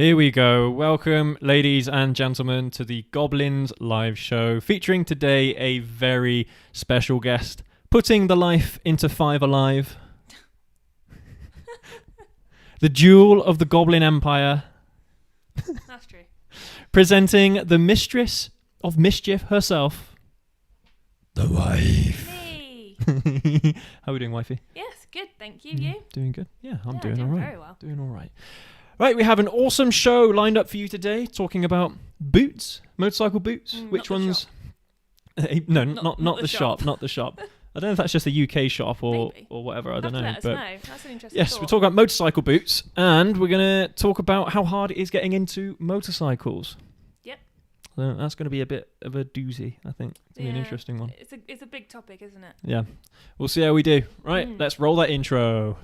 Here we go. Welcome, ladies and gentlemen, to the Goblins Live Show, featuring today a very special guest, putting the life into Five Alive. The jewel of the Goblin Empire. That's true. Presenting the mistress of mischief herself, the wife. Me. How are we doing, wifey? Yes, good, thank you. You? Doing good? Yeah, I'm doing doing all right. very well. Doing all right. Right, we have an awesome show lined up for you today, talking about boots, motorcycle boots. Which not the ones? shop. No, Not not the the shop, shop. not the shop. I don't know if that's just a UK shop or Maybe. whatever. I Have don't to know. let us But know. That's an interesting yes, thought. we're talking about motorcycle boots, and we're going to talk about how hard it is getting into motorcycles. Yep. So that's going to be a bit of a doozy, I think. It's going to be an interesting one. It's a big topic, isn't it? Yeah. We'll see how we do. Right, let's roll that intro.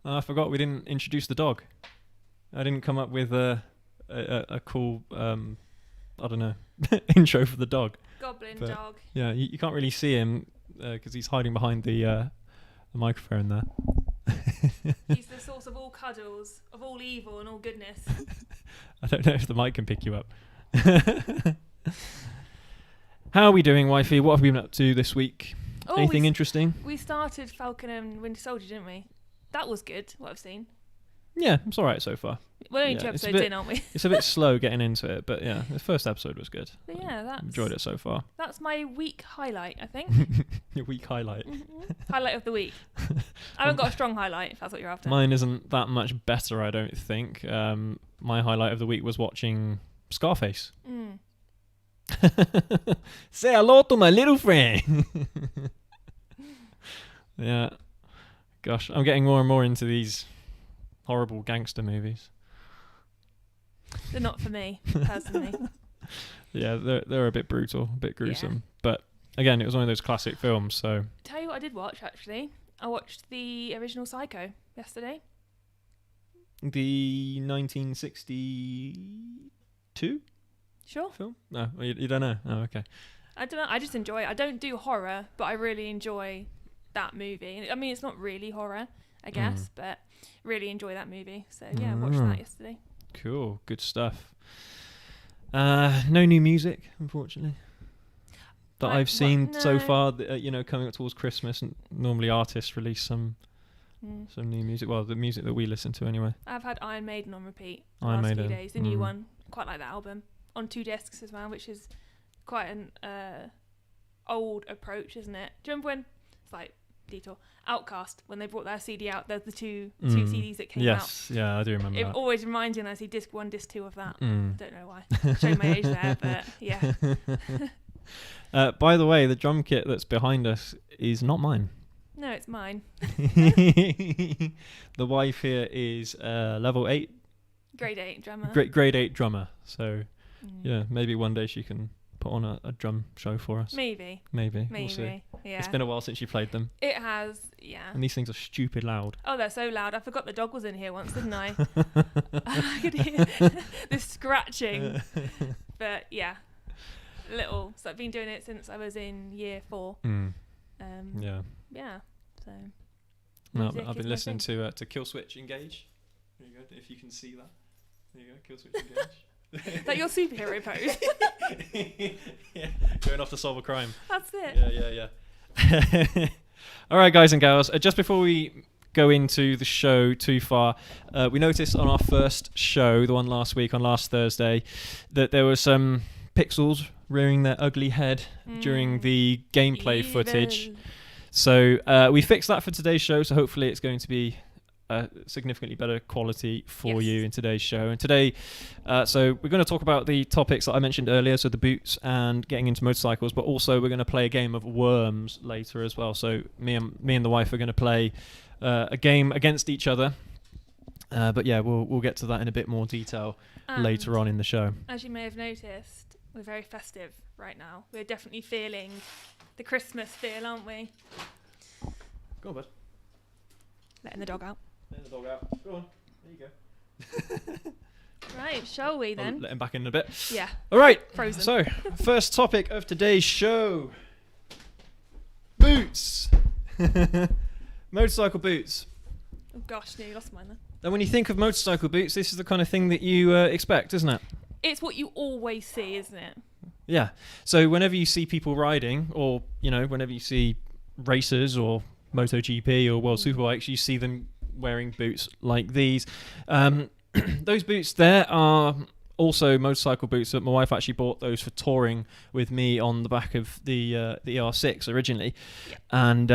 I forgot we didn't introduce the dog. I didn't come up with a cool, I don't know, intro for the dog. Goblin But dog. Yeah, you can't really see him because he's hiding behind the microphone there. He's the source of all cuddles, of all evil and all goodness. I don't know if the mic can pick you up. How are we doing, wifey? What have we been up to this week? Oh, Anything interesting? We started Falcon and Winter Soldier, didn't we? That was good, what I've seen. Yeah, it's all right so far. We're only Yeah, 2 it's a episodes bit- in, aren't we? It's a bit slow getting into it, but yeah, the first episode was good. But yeah, Enjoyed it so far. that's my week highlight, I think. Your week highlight. Highlight of the week. I haven't got a strong highlight, if that's what you're after. Mine isn't that much better, I don't think. My highlight of the week was watching Scarface. Mm. Say hello to my little friend. Yeah. Gosh, I'm getting more and more into these horrible gangster movies. They're not for me, personally. Yeah, they're a bit brutal, a bit gruesome. But again, it was one of those classic films, so... Tell you what I did watch, actually. I watched the original Psycho yesterday. The 1962 Sure. film? No, you don't know? Oh, okay. I don't know. I just enjoy it. I don't do horror, but I really enjoy that movie. I mean, it's not really horror, I guess, but really enjoy that movie. So, yeah, I watched that yesterday. Cool, good stuff. No new music, unfortunately, that I've seen so far. Coming up towards Christmas, and normally artists release some new music. Well, the music that we listen to anyway. I've had Iron Maiden on repeat the Iron last Maiden. few days. The new one, quite like that album, on 2 discs as well, which is quite an old approach, isn't it? Do you remember when it's like detour Outcast when they brought their CD out? There's the two CDs that came out. Yes, yeah, I do remember It that. always reminds you when I see disc 1, disc 2 of that. Don't know why. Showing my age there, but yeah. By the way, the drum kit that's behind us is not mine. No, it's mine. The wife here is level 8. Grade 8 drummer. Grade 8 drummer. So, yeah, maybe one day she can put on a drum show for us. Maybe. We'll see. Yeah. It's been a while since you played them. It has, yeah. And these things are stupid loud. Oh, they're so loud. I forgot the dog was in here once, didn't I? I could hear the scratching. But yeah, little. So I've been doing it since I was in year 4. Yeah. Yeah. So. No, music I've is been my listening thing. to Kill Switch Engage. There you go. If you can see that. There you go. Kill Switch Engage. Is that your superhero pose? Yeah, going off to solve a crime. That's it. Yeah. All right, guys and gals. Just before we go into the show too far, we noticed on our first show, the one last week on last Thursday, that there were some pixels rearing their ugly head during the gameplay footage. So we fixed that for today's show. So hopefully it's going to be significantly better quality for you in today's show. And today, so we're going to talk about the topics that I mentioned earlier, so the boots and getting into motorcycles, but also we're going to play a game of Worms later as well. So me and the wife are going to play a game against each other. But yeah, we'll get to that in a bit more detail later on in the show. As you may have noticed, we're very festive right now. We're definitely feeling the Christmas feel, aren't we? Go on, bud. Letting the dog out. Letting the dog out. Go on. There you go. Right, shall we then? I'll let him back in a bit. Yeah. All right. Frozen. So, first topic of today's show. Boots. Motorcycle boots. Oh gosh, nearly lost mine then. And when you think of motorcycle boots, this is the kind of thing that you expect, isn't it? It's what you always see, isn't it? Yeah. So whenever you see people riding, or whenever you see racers or MotoGP or World Superbikes, you see them wearing boots like these. Those boots there are also motorcycle boots that my wife actually bought those for touring with me on the back of the ER6 originally. Yeah. And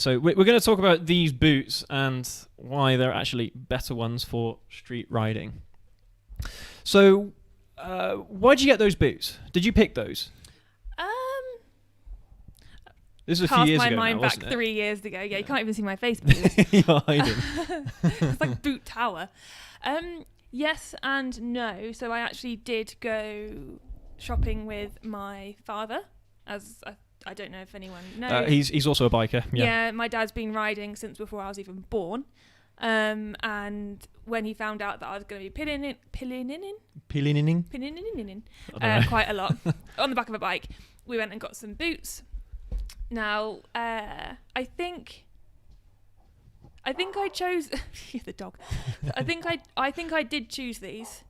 so we're going to talk about these boots and why they're actually better ones for street riding. So why did you get those boots? Did you pick those? This is a few years ago my mind now, back wasn't it? 3 years ago. Yeah, you can't even see my face. Please. You're hiding. It's like Boot Tower. Yes and no. So I actually did go shopping with my father, as I don't know if anyone knows. He's also a biker. Yeah, my dad's been riding since before I was even born. And when he found out that I was going to be pillining quite a lot on the back of a bike, we went and got some boots. Now, I think I chose the dog. I think I did choose these,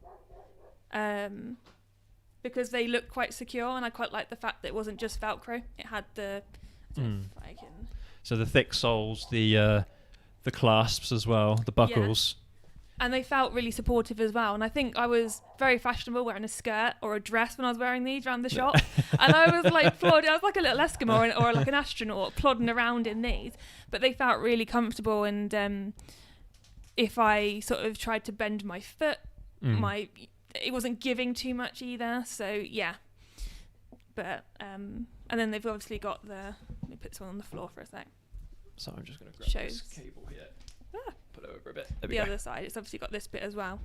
because they look quite secure, and I quite like the fact that it wasn't just Velcro. It had the. So the thick soles, the clasps as well, the buckles. Yeah. And they felt really supportive as well. And I think I was very fashionable wearing a skirt or a dress when I was wearing these around the shop. And I was like plodding. I was like a little Eskimo or like an astronaut plodding around in these. But they felt really comfortable. And if I sort of tried to bend my foot, it wasn't giving too much either. So yeah. But and then they've obviously got let me put this one on the floor for a sec. So I'm just going to grab this cable here. Put it over a bit. The other side, it's obviously got this bit as well.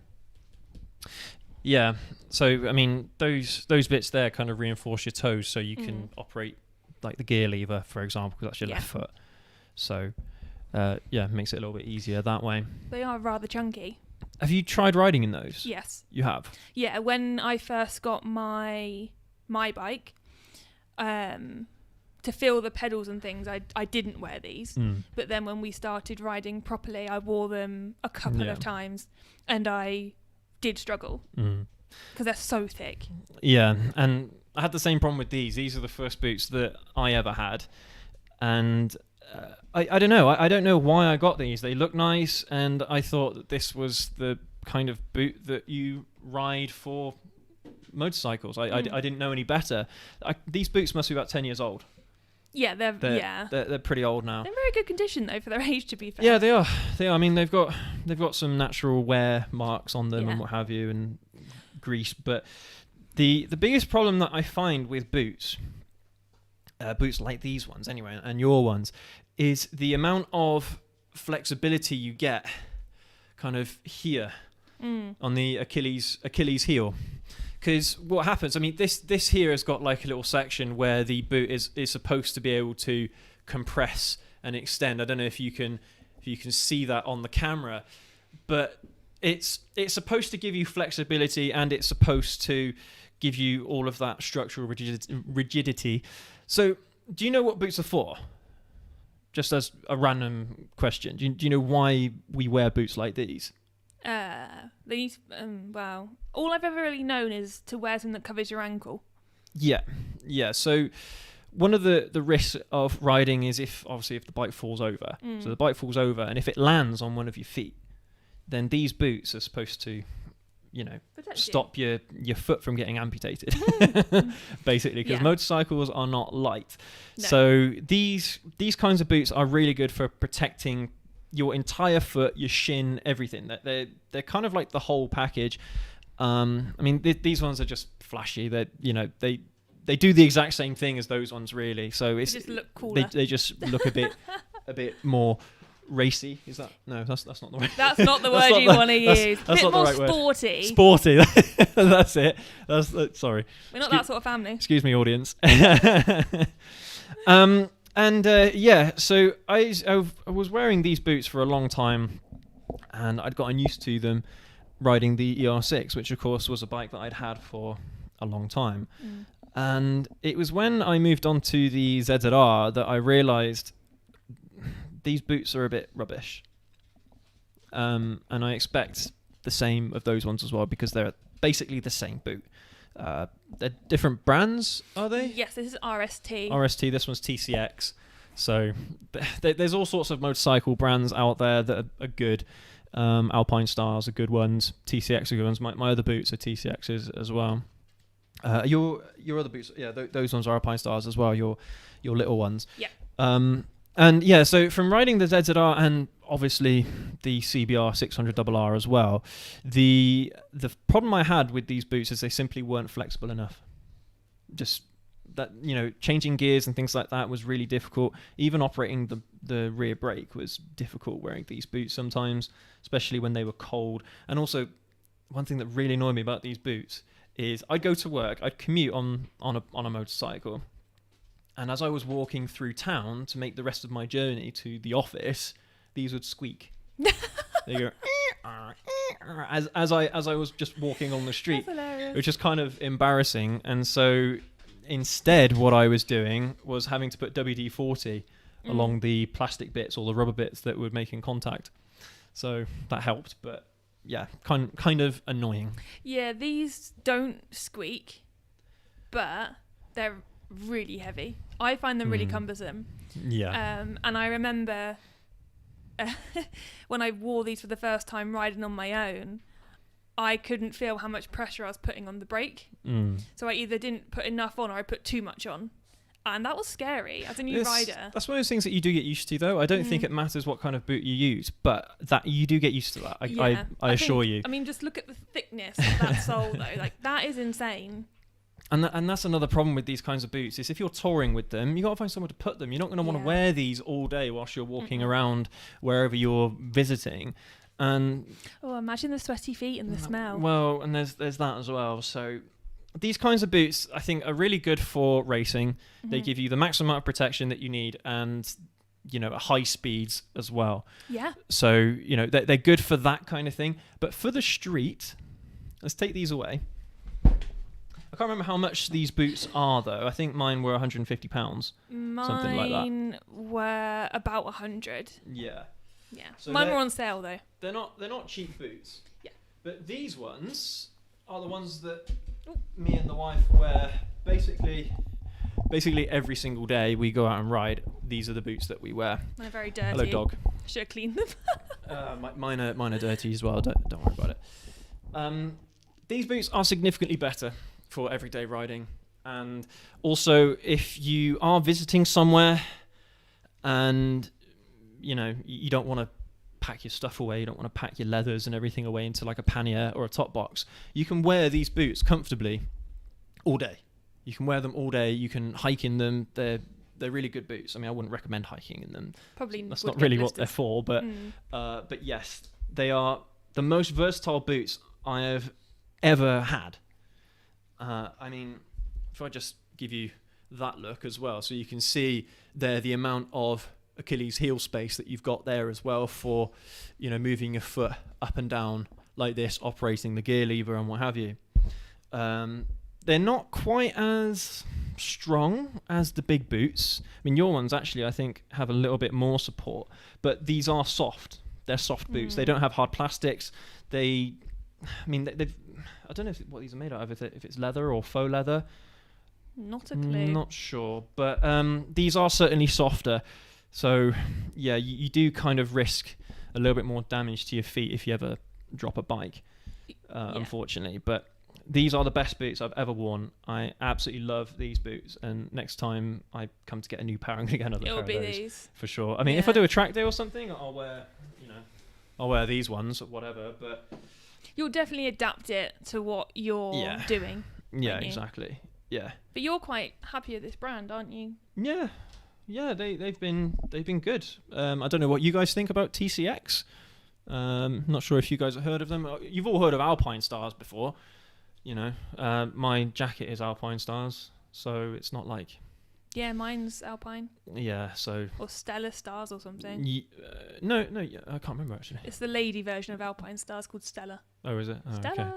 Yeah. So I mean, those bits there kind of reinforce your toes, so you can operate like the gear lever, for example, because that's your left foot. So it makes it a little bit easier that way. They are rather chunky. Have you tried riding in those? Yes. You have? Yeah. When I first got my bike, to feel the pedals and things, I didn't wear these. But then when we started riding properly, I wore them a couple of times, and I did struggle because they're so thick. Yeah, and I had the same problem with these. These are the first boots that I ever had, and I don't know. I don't know why I got these. They look nice, and I thought that this was the kind of boot that you ride for motorcycles. I didn't know any better. These boots must be about 10 years old. Yeah, they're pretty old now. They're in very good condition though for their age, to be fair. Yeah, they are. I mean, they've got some natural wear marks on them and what have you, and grease. But the biggest problem that I find with boots like these ones anyway, and your ones, is the amount of flexibility you get, kind of here on the Achilles heel. Because what happens, I mean, this here has got like a little section where the boot is supposed to be able to compress and extend. I don't know if you can see that on the camera, but it's supposed to give you flexibility, and it's supposed to give you all of that structural rigidity. So, do you know what boots are for? Just as a random question, do you know why we wear boots like these? Well, all I've ever really known is to wear something that covers your ankle. Yeah. So one of the risks of riding is if the bike falls over. So the bike falls over, and if it lands on one of your feet, then these boots are supposed to, stop your foot from getting amputated, basically, because motorcycles are not light. No. So these kinds of boots are really good for protecting your entire foot, your shin, everything. They're kind of like the whole package. I mean, these ones are just flashy. They do the exact same thing as those ones, really. So they just look cooler. They just look a bit more racy. Is that no? That's not the word. That's not the word you want to use. That's Bit not more the right word. sporty. Sporty. That's it. Sorry. We're not that sort of family. Excuse me, audience. So I was wearing these boots for a long time, and I'd gotten used to them riding the ER6, which of course was a bike that I'd had for a long time. And it was when I moved on to the ZZR that I realised these boots are a bit rubbish. And I expect the same of those ones as well, because they're basically the same boot. They're different brands, are they? Yes, this is RST. RST, this one's TCX. So there's all sorts of motorcycle brands out there that are good. Alpine Stars are good ones. TCX are good ones. My other boots are TCXs as well. Your other boots, yeah, those ones are Alpine Stars as well. Your little ones. Yeah. And yeah, so from riding the ZZR and obviously the CBR 600RR as well, the problem I had with these boots is they simply weren't flexible enough. Just that, changing gears and things like that was really difficult. Even operating the rear brake was difficult wearing these boots sometimes, especially when they were cold. And also, one thing that really annoyed me about these boots is I'd go to work, I'd commute on a motorcycle, and as I was walking through town to make the rest of my journey to the office, these would squeak. They go as I was just walking on the street, which is kind of embarrassing. And so instead, what I was doing was having to put WD-40 along the plastic bits or the rubber bits that would make in contact. So that helped, but yeah, kind of annoying. Yeah, these don't squeak, but they're really heavy. I find them really cumbersome. Yeah. And I remember when I wore these for the first time riding on my own, I couldn't feel how much pressure I was putting on the brake. So I either didn't put enough on or I put too much on. And that was scary as a new rider. That's one of those things that you do get used to, though. I don't think it matters what kind of boot you use, but that you do get used to that. I assure you. I mean, just look at the thickness of that sole, though. Like, that is insane. And that's another problem with these kinds of boots, is if you're touring with them, you got to find somewhere to put them. You're not going to want to wear these all day whilst you're walking around wherever you're visiting. And imagine the sweaty feet and the smell. Well, and there's that as well. So these kinds of boots, I think, are really good for racing. They give you the maximum amount of protection that you need, and at high speeds as well. Yeah. So they're good for that kind of thing. But for the street, let's take these away. I can't remember how much these boots are, though. I think mine were £150, something like that. Mine were about 100. Yeah. Yeah. So mine were on sale, though. They're not cheap boots. Yeah. But these ones are the ones that me and the wife wear basically every single day we go out and ride. These are the boots that we wear. They're very dirty. Hello, dog. Should have cleaned them. Mine are dirty as well. Don't worry about it. These boots are significantly better for everyday riding, and also if you are visiting somewhere and you don't want to pack your stuff away, you don't want to pack your leathers and everything away into like a pannier or a top box, you can wear these boots comfortably all day. You can wear them all day. You can hike in them. They're really good boots. I mean, I wouldn't recommend hiking in them. Probably that's not really what they're for, but yes, they are the most versatile boots I have ever had. I mean, if I just give you that look as well, so you can see there the amount of Achilles heel space that you've got there as well for, moving your foot up and down like this, operating the gear lever and what have you. They're not quite as strong as the big boots. I mean, your ones actually, I think, have a little bit more support, but these are soft. They're soft boots. They don't have hard plastics. They've I don't know what these are made out of, if it's leather or faux leather. Not a clue. Not sure, but these are certainly softer. So, yeah, you do kind of risk a little bit more damage to your feet if you ever drop a bike, unfortunately. But these are the best boots I've ever worn. I absolutely love these boots, and next time I come to get a new pair, I'm going to get another pair of those. It'll be these. For sure. I mean, if I do a track day or something, I'll wear these ones or whatever, but you'll definitely adapt it to what you're doing. Yeah, exactly. Yeah. But you're quite happy with this brand, aren't you? Yeah. yeah, they've been good. I don't know what you guys think about TCX. Not sure if you guys have heard of them. You've all heard of Alpine Stars before. You know, my jacket is Alpine Stars, so it's not like... Yeah, mine's Alpine. Yeah, so... Or Stella Stars or something. No, I can't remember, actually. It's the lady version of Alpine Stars called Stella. Oh, is it? Oh, Stella!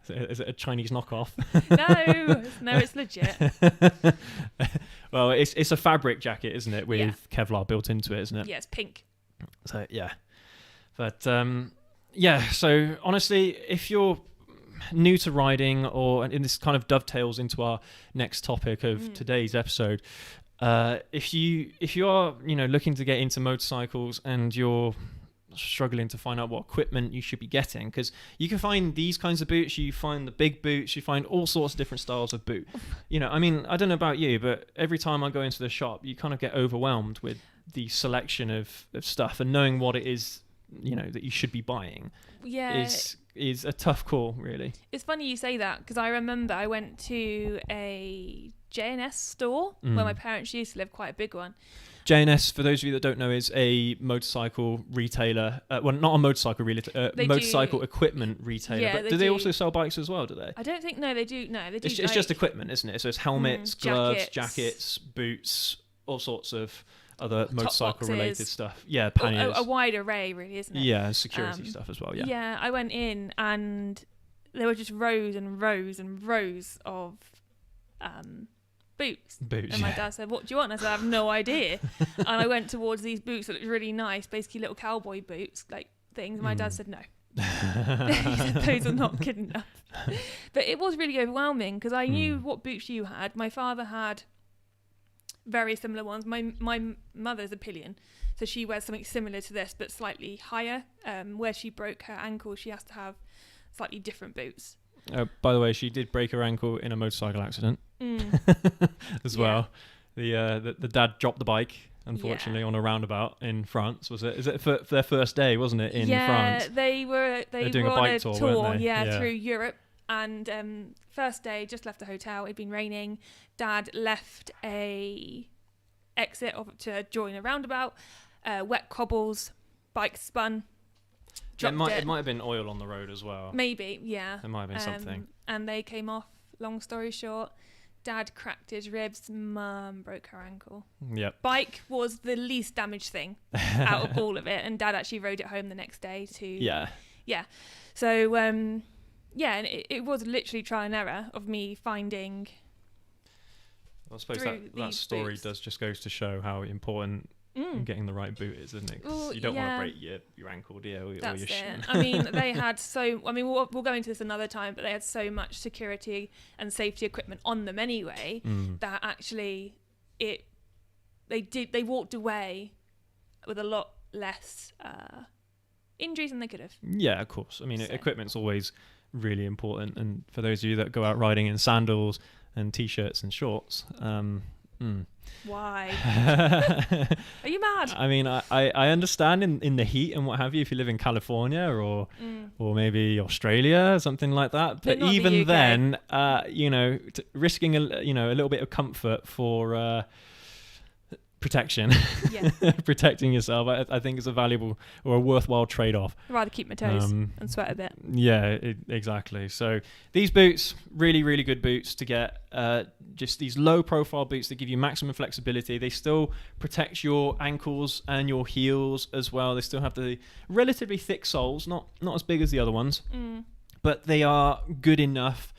Okay. Is it a Chinese knockoff? No, it's legit. Well, it's a fabric jacket, isn't it, with Kevlar built into it, isn't it? Yeah, it's pink. So, yeah. But, yeah, so honestly, if you're new to riding, and this kind of dovetails into our next topic of today's episode, if you are, you know, looking to get into motorcycles and you're struggling to find out what equipment you should be getting, because you can find these kinds of boots, you find the big boots, you find all sorts of different styles of boot. You know, I mean, I don't know about you, but every time I go into the shop, you kind of get overwhelmed with the selection of stuff, and knowing what it is, you know, that you should be buying is a tough call, really. It's funny you say that, because I remember I went to a J&S store where my parents used to live, quite a big one. J&S, for those of you that don't know, is a motorcycle retailer. Well, not a motorcycle retailer, motorcycle equipment retailer. Yeah, but do they also sell bikes as well, do they? I don't think, no, they do. No, they do. It's just equipment, isn't it? So it's helmets, gloves, jackets, boots, all sorts of other motorcycle-related stuff. Yeah, panniers. A wide array, really, isn't it? Yeah, and security stuff as well, yeah. Yeah, I went in and there were just rows and rows and rows of boots. And my dad said, "What do you want?" I said, "I have no idea." And I went towards these boots that looked really nice, basically little cowboy boots, like things. And my dad said, "No." He said, "Those are not good enough." But it was really overwhelming, because I knew what boots you had. My father had very similar ones. My mother's a pillion, so she wears something similar to this but slightly higher. Where she broke her ankle, she has to have slightly different boots. By the way, she did break her ankle in a motorcycle accident as well. The dad dropped the bike, unfortunately, on a roundabout in France. Was it? Is it for their first day, wasn't it, in France? Yeah, they were doing a bike tour, weren't they? Yeah, through Europe. And first day, just left the hotel. It'd been raining. Dad left a exit to join a roundabout. Wet cobbles, bike spun. It might have been oil on the road as well. Maybe, yeah. It might have been something. And they came off. Long story short, Dad cracked his ribs. Mum broke her ankle. Yep. Bike was the least damaged thing out of all of it, and Dad actually rode it home the next day to. Yeah. So and it was literally trial and error of me finding. Well, I suppose that story does just goes to show how important getting the right boot is, isn't it? 'Cause you don't want to break your ankle, do you? Or your shin. I mean, they had we'll go into this another time, but they had so much security and safety equipment on them anyway that actually they walked away with a lot less injuries than they could have. Yeah, of course. I mean, equipment's always really important, and for those of you that go out riding in sandals and t-shirts and shorts, why are you mad? I mean, I understand in the heat and what have you, if you live in California or maybe Australia, something like that, but even the then risking a little bit of comfort for protection, protecting yourself, I think is a valuable or a worthwhile trade-off. I'd rather keep my toes and sweat a bit. Yeah, exactly. So these boots, really, really good boots to get. Just these low-profile boots that give you maximum flexibility. They still protect your ankles and your heels as well. They still have the relatively thick soles, not as big as the other ones, but they are good enough.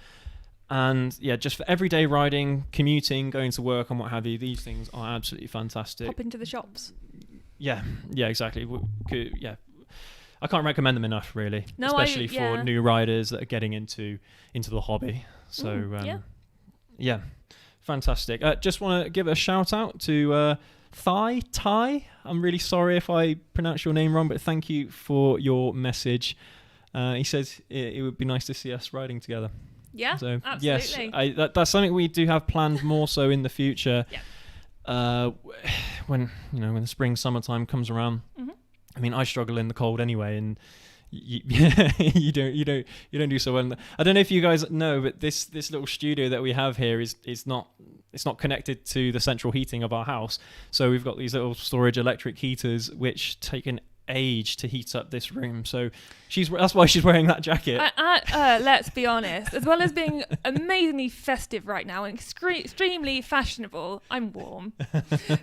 And yeah, just for everyday riding, commuting, going to work and what have you, these things are absolutely fantastic. Pop into the shops. Yeah, exactly. I can't recommend them enough, really. No, especially for new riders that are getting into the hobby. So fantastic. Just want to give a shout out to Ty. I'm really sorry if I pronounce your name wrong, but thank you for your message. He says it would be nice to see us riding together. Yeah, so, absolutely. Yes, that's something we do have planned more so in the future. When the spring, summertime comes around. I mean, I struggle in the cold anyway, and you don't do so well. I don't know if you guys know, but this little studio that we have here is not it's not connected to the central heating of our house. So we've got these little storage electric heaters which take an age to heat up this room. So that's why she's wearing that jacket. Let's be honest. As well as being amazingly festive right now and extremely fashionable, I'm warm,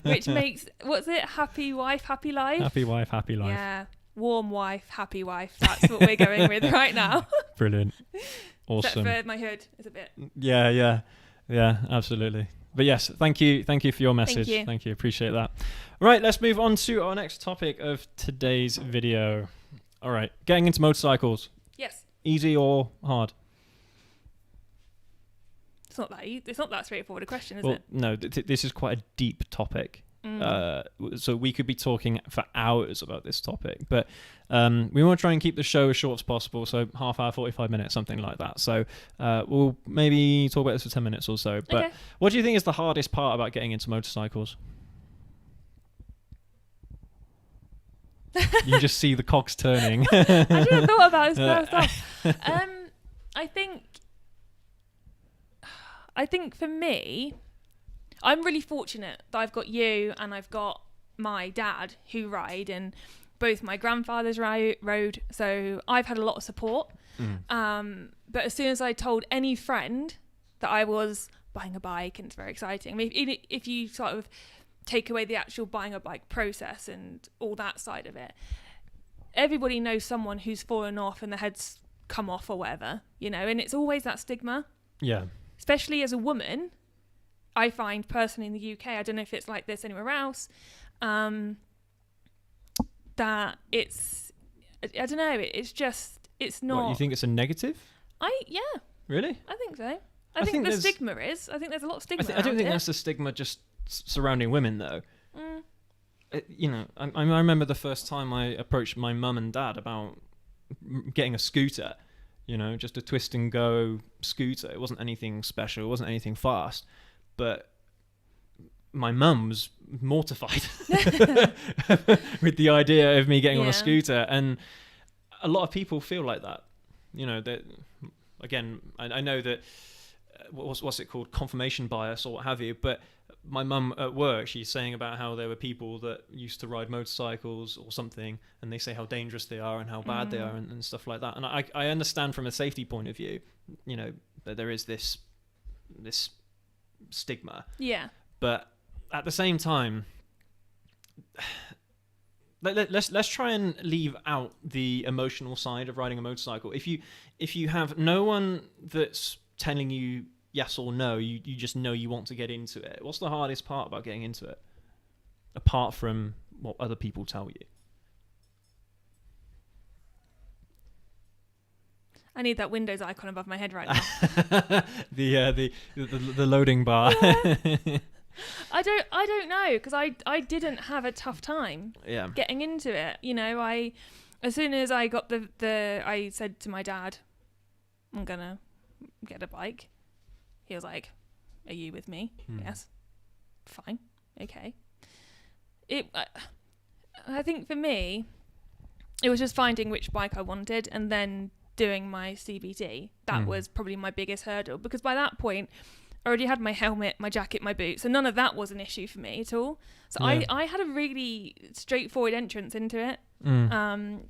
which makes what's it? Happy wife, happy life. Happy wife, happy life. Yeah, warm wife, happy wife. That's what we're going with right now. Brilliant, awesome. Except for my hood is a bit. Yeah, absolutely. But yes, thank you for your message. Thank you, appreciate that. Right, let's move on to our next topic of today's video. All right, getting into motorcycles. Yes. Easy or hard? It's not that easy. It's not that straightforward a question, is it? No, this is quite a deep topic. So we could be talking for hours about this topic, but we want to try and keep the show as short as possible, so half hour, 45 minutes, something like that. So we'll maybe talk about this for 10 minutes or so. But okay. What do you think is the hardest part about getting into motorcycles? You just see the cogs turning. I should have thought about this first off. I think for me, I'm really fortunate that I've got you and I've got my dad who ride, and both my grandfathers rode, so I've had a lot of support. But as soon as I told any friend that I was buying a bike, and it's very exciting. I mean, if you sort of take away the actual buying a bike process and all that side of it, everybody knows someone who's fallen off and their head's come off or whatever, and it's always that stigma. Yeah. Especially as a woman, I find personally in the UK, I don't know if it's like this anywhere else, that it's, I don't know, it's not. What, you think it's a negative? Yeah. Really? I think so. I think the stigma is. I think there's a lot of stigma I don't think that's the stigma just surrounding women, though. I remember the first time I approached my mum and dad about getting a scooter, just a twist and go scooter. It wasn't anything special. It wasn't anything fast. But my mum was mortified with the idea of me getting on a scooter. And a lot of people feel like that. That, again, I know that, what's it called? Confirmation bias or what have you. But my mum at work, she's saying about how there were people that used to ride motorcycles or something, and they say how dangerous they are and how bad they are and stuff like that. And I understand from a safety point of view, that there is this stigma. Yeah. But at the same time, let's try and leave out the emotional side of riding a motorcycle. If you have no one that's telling you yes or no, you just know you want to get into it. What's the hardest part about getting into it, apart from what other people tell you? I need that Windows icon above my head right now. the loading bar. Yeah. I don't know, because I didn't have a tough time getting into it. As soon as I got I said to my dad, I'm gonna get a bike. He was like, "Are you with me?" Yes. Fine. Okay. I think for me, it was just finding which bike I wanted and then doing my CBT. That was probably my biggest hurdle, because by that point I already had my helmet, my jacket, my boots, and none of that was an issue for me at all. So I had a really straightforward entrance into it. And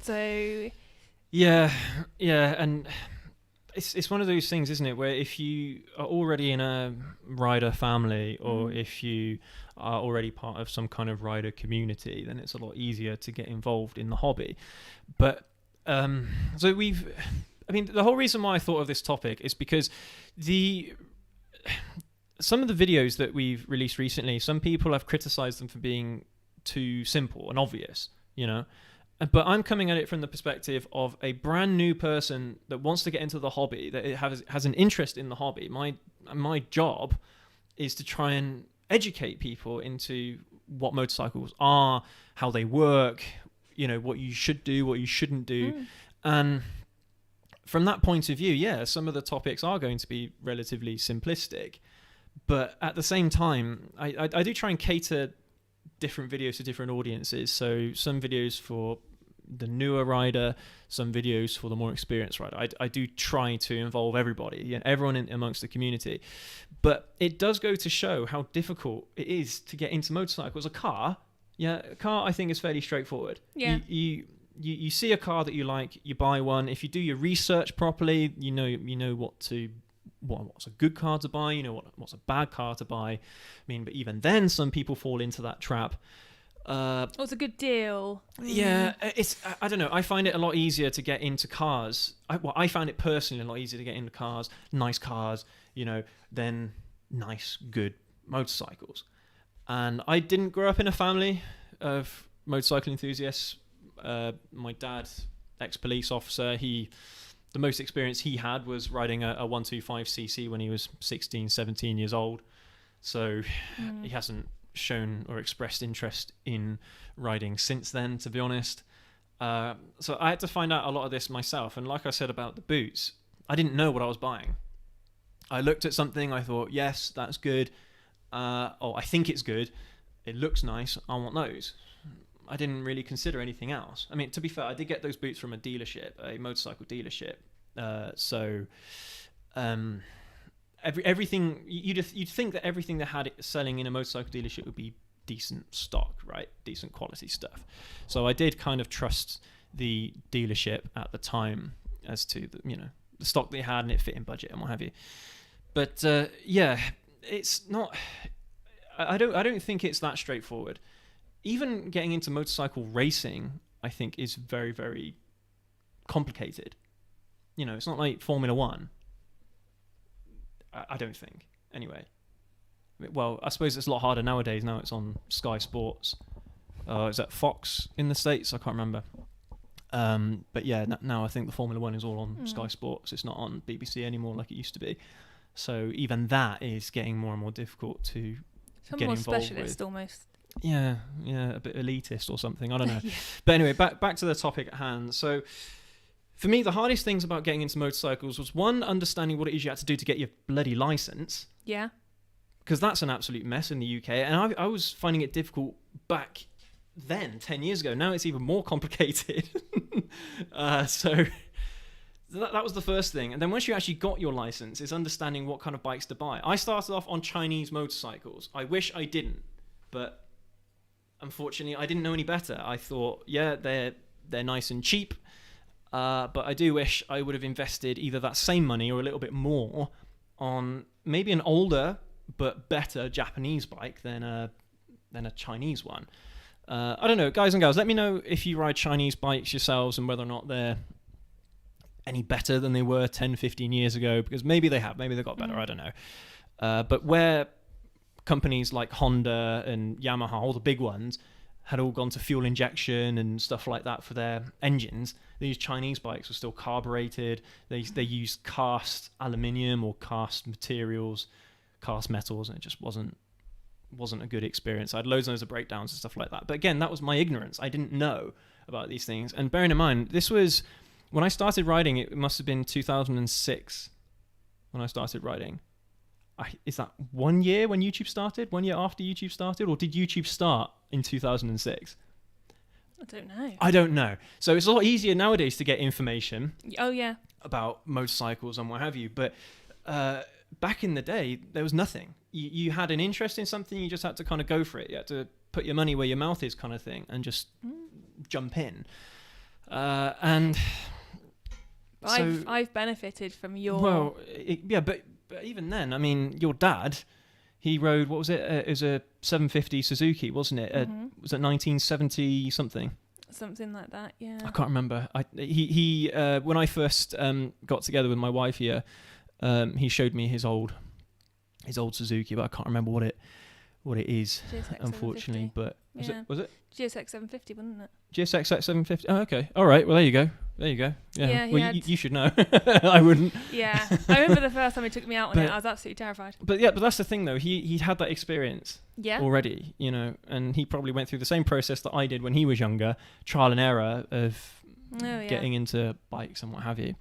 it's one of those things, isn't it, where if you are already in a rider family, or if you are already part of some kind of rider community, then it's a lot easier to get involved in the hobby. But the whole reason why I thought of this topic is because some of the videos that we've released recently, some people have criticized them for being too simple and obvious, But I'm coming at it from the perspective of a brand new person that wants to get into the hobby, that has an interest in the hobby. My job is to try and educate people into what motorcycles are, how they work, what you should do, what you shouldn't do. And from that point of view, some of the topics are going to be relatively simplistic. But at the same time, I do try and cater different videos to different audiences. So some videos for the newer rider, some videos for the more experienced rider. I do try to involve everybody, everyone amongst the community. But it does go to show how difficult it is to get into motorcycles. A car I think is fairly straightforward. Yeah. You see a car that you like, you buy one. If you do your research properly, you know what's a good car to buy, what's a bad car to buy. I mean, but even then, some people fall into that trap. What's a good deal? Yeah, I don't know. I find it a lot easier to get into cars. I found it personally a lot easier to get into cars, nice cars, than nice, good motorcycles. And I didn't grow up in a family of motorcycle enthusiasts. My dad, ex-police officer, the most experience he had was riding a 125cc when he was 16, 17 years old. So he hasn't shown or expressed interest in riding since then, to be honest. So I had to find out a lot of this myself. And like I said about the boots, I didn't know what I was buying. I looked at something, I thought, yes, that's good. I think it's good. It looks nice. I want those. I didn't really consider anything else. I mean, to be fair, I did get those boots from a dealership, a motorcycle dealership. Everything you'd think that everything they had selling in a motorcycle dealership would be decent stock, right? Decent quality stuff. So I did kind of trust the dealership at the time as to the stock they had and it fit in budget and what have you. But it's not. I don't think it's that straightforward. Even getting into motorcycle racing, I think, is very, very complicated. It's not like Formula One. I don't think. Anyway. Well, I suppose it's a lot harder nowadays. Now it's on Sky Sports. Is that Fox in the States? I can't remember. But yeah, now I think the Formula One is all on Sky Sports. It's not on BBC anymore like it used to be. So even that is getting more and more difficult to get more involved specialist with. Almost. Yeah, a bit elitist or something. I don't know. But anyway, back to the topic at hand. So for me, the hardest things about getting into motorcycles was, one, understanding what it is you had to do to get your bloody license. Yeah. Because that's an absolute mess in the UK. And I was finding it difficult back then, 10 years ago. Now it's even more complicated. So that was the first thing. And then once you actually got your license, is understanding what kind of bikes to buy. I started off on Chinese motorcycles. I wish I didn't, but unfortunately I didn't know any better. I thought, they're nice and cheap, but I do wish I would have invested either that same money or a little bit more on maybe an older but better Japanese bike than a Chinese one. I don't know, guys and girls, let me know if you ride Chinese bikes yourselves and whether or not they're any better than they were 10, 15 years ago, because maybe they have, maybe they got better, I don't know. But where companies like Honda and Yamaha, all the big ones, had all gone to fuel injection and stuff like that for their engines, these Chinese bikes were still carbureted. They used cast aluminium or cast materials, cast metals, and it just wasn't a good experience. I had loads and loads of breakdowns and stuff like that. But again, that was my ignorance. I didn't know about these things. And bearing in mind, this was when I started riding. It must have been 2006 when I started riding. Is that 1 year when YouTube started? 1 year after YouTube started? Or did YouTube start in 2006? I don't know. So it's a lot easier nowadays to get information. Oh, yeah. About motorcycles and what have you. But back in the day, there was nothing. You had an interest in something, you just had to kind of go for it. You had to put your money where your mouth is, kind of thing, and just jump in. And so, I've benefited from your... Well, but even then, I mean, your dad, he rode, what was it? It was a 750 Suzuki, wasn't it? Was it 1970 something? Something like that, yeah. I can't remember. He when I first got together with my wife here, he showed me his old Suzuki, but I can't remember what it is, GSX unfortunately. 750. But was it GSX 750, wasn't it? GSX 750. Oh, okay. All right. Well, there you go. Yeah. Well, you should know. I wouldn't. Yeah. I remember the first time he took me out on it. I was absolutely terrified. But that's the thing, though. He'd had that experience already, and he probably went through the same process that I did when he was younger, trial and error of getting into bikes and what have you.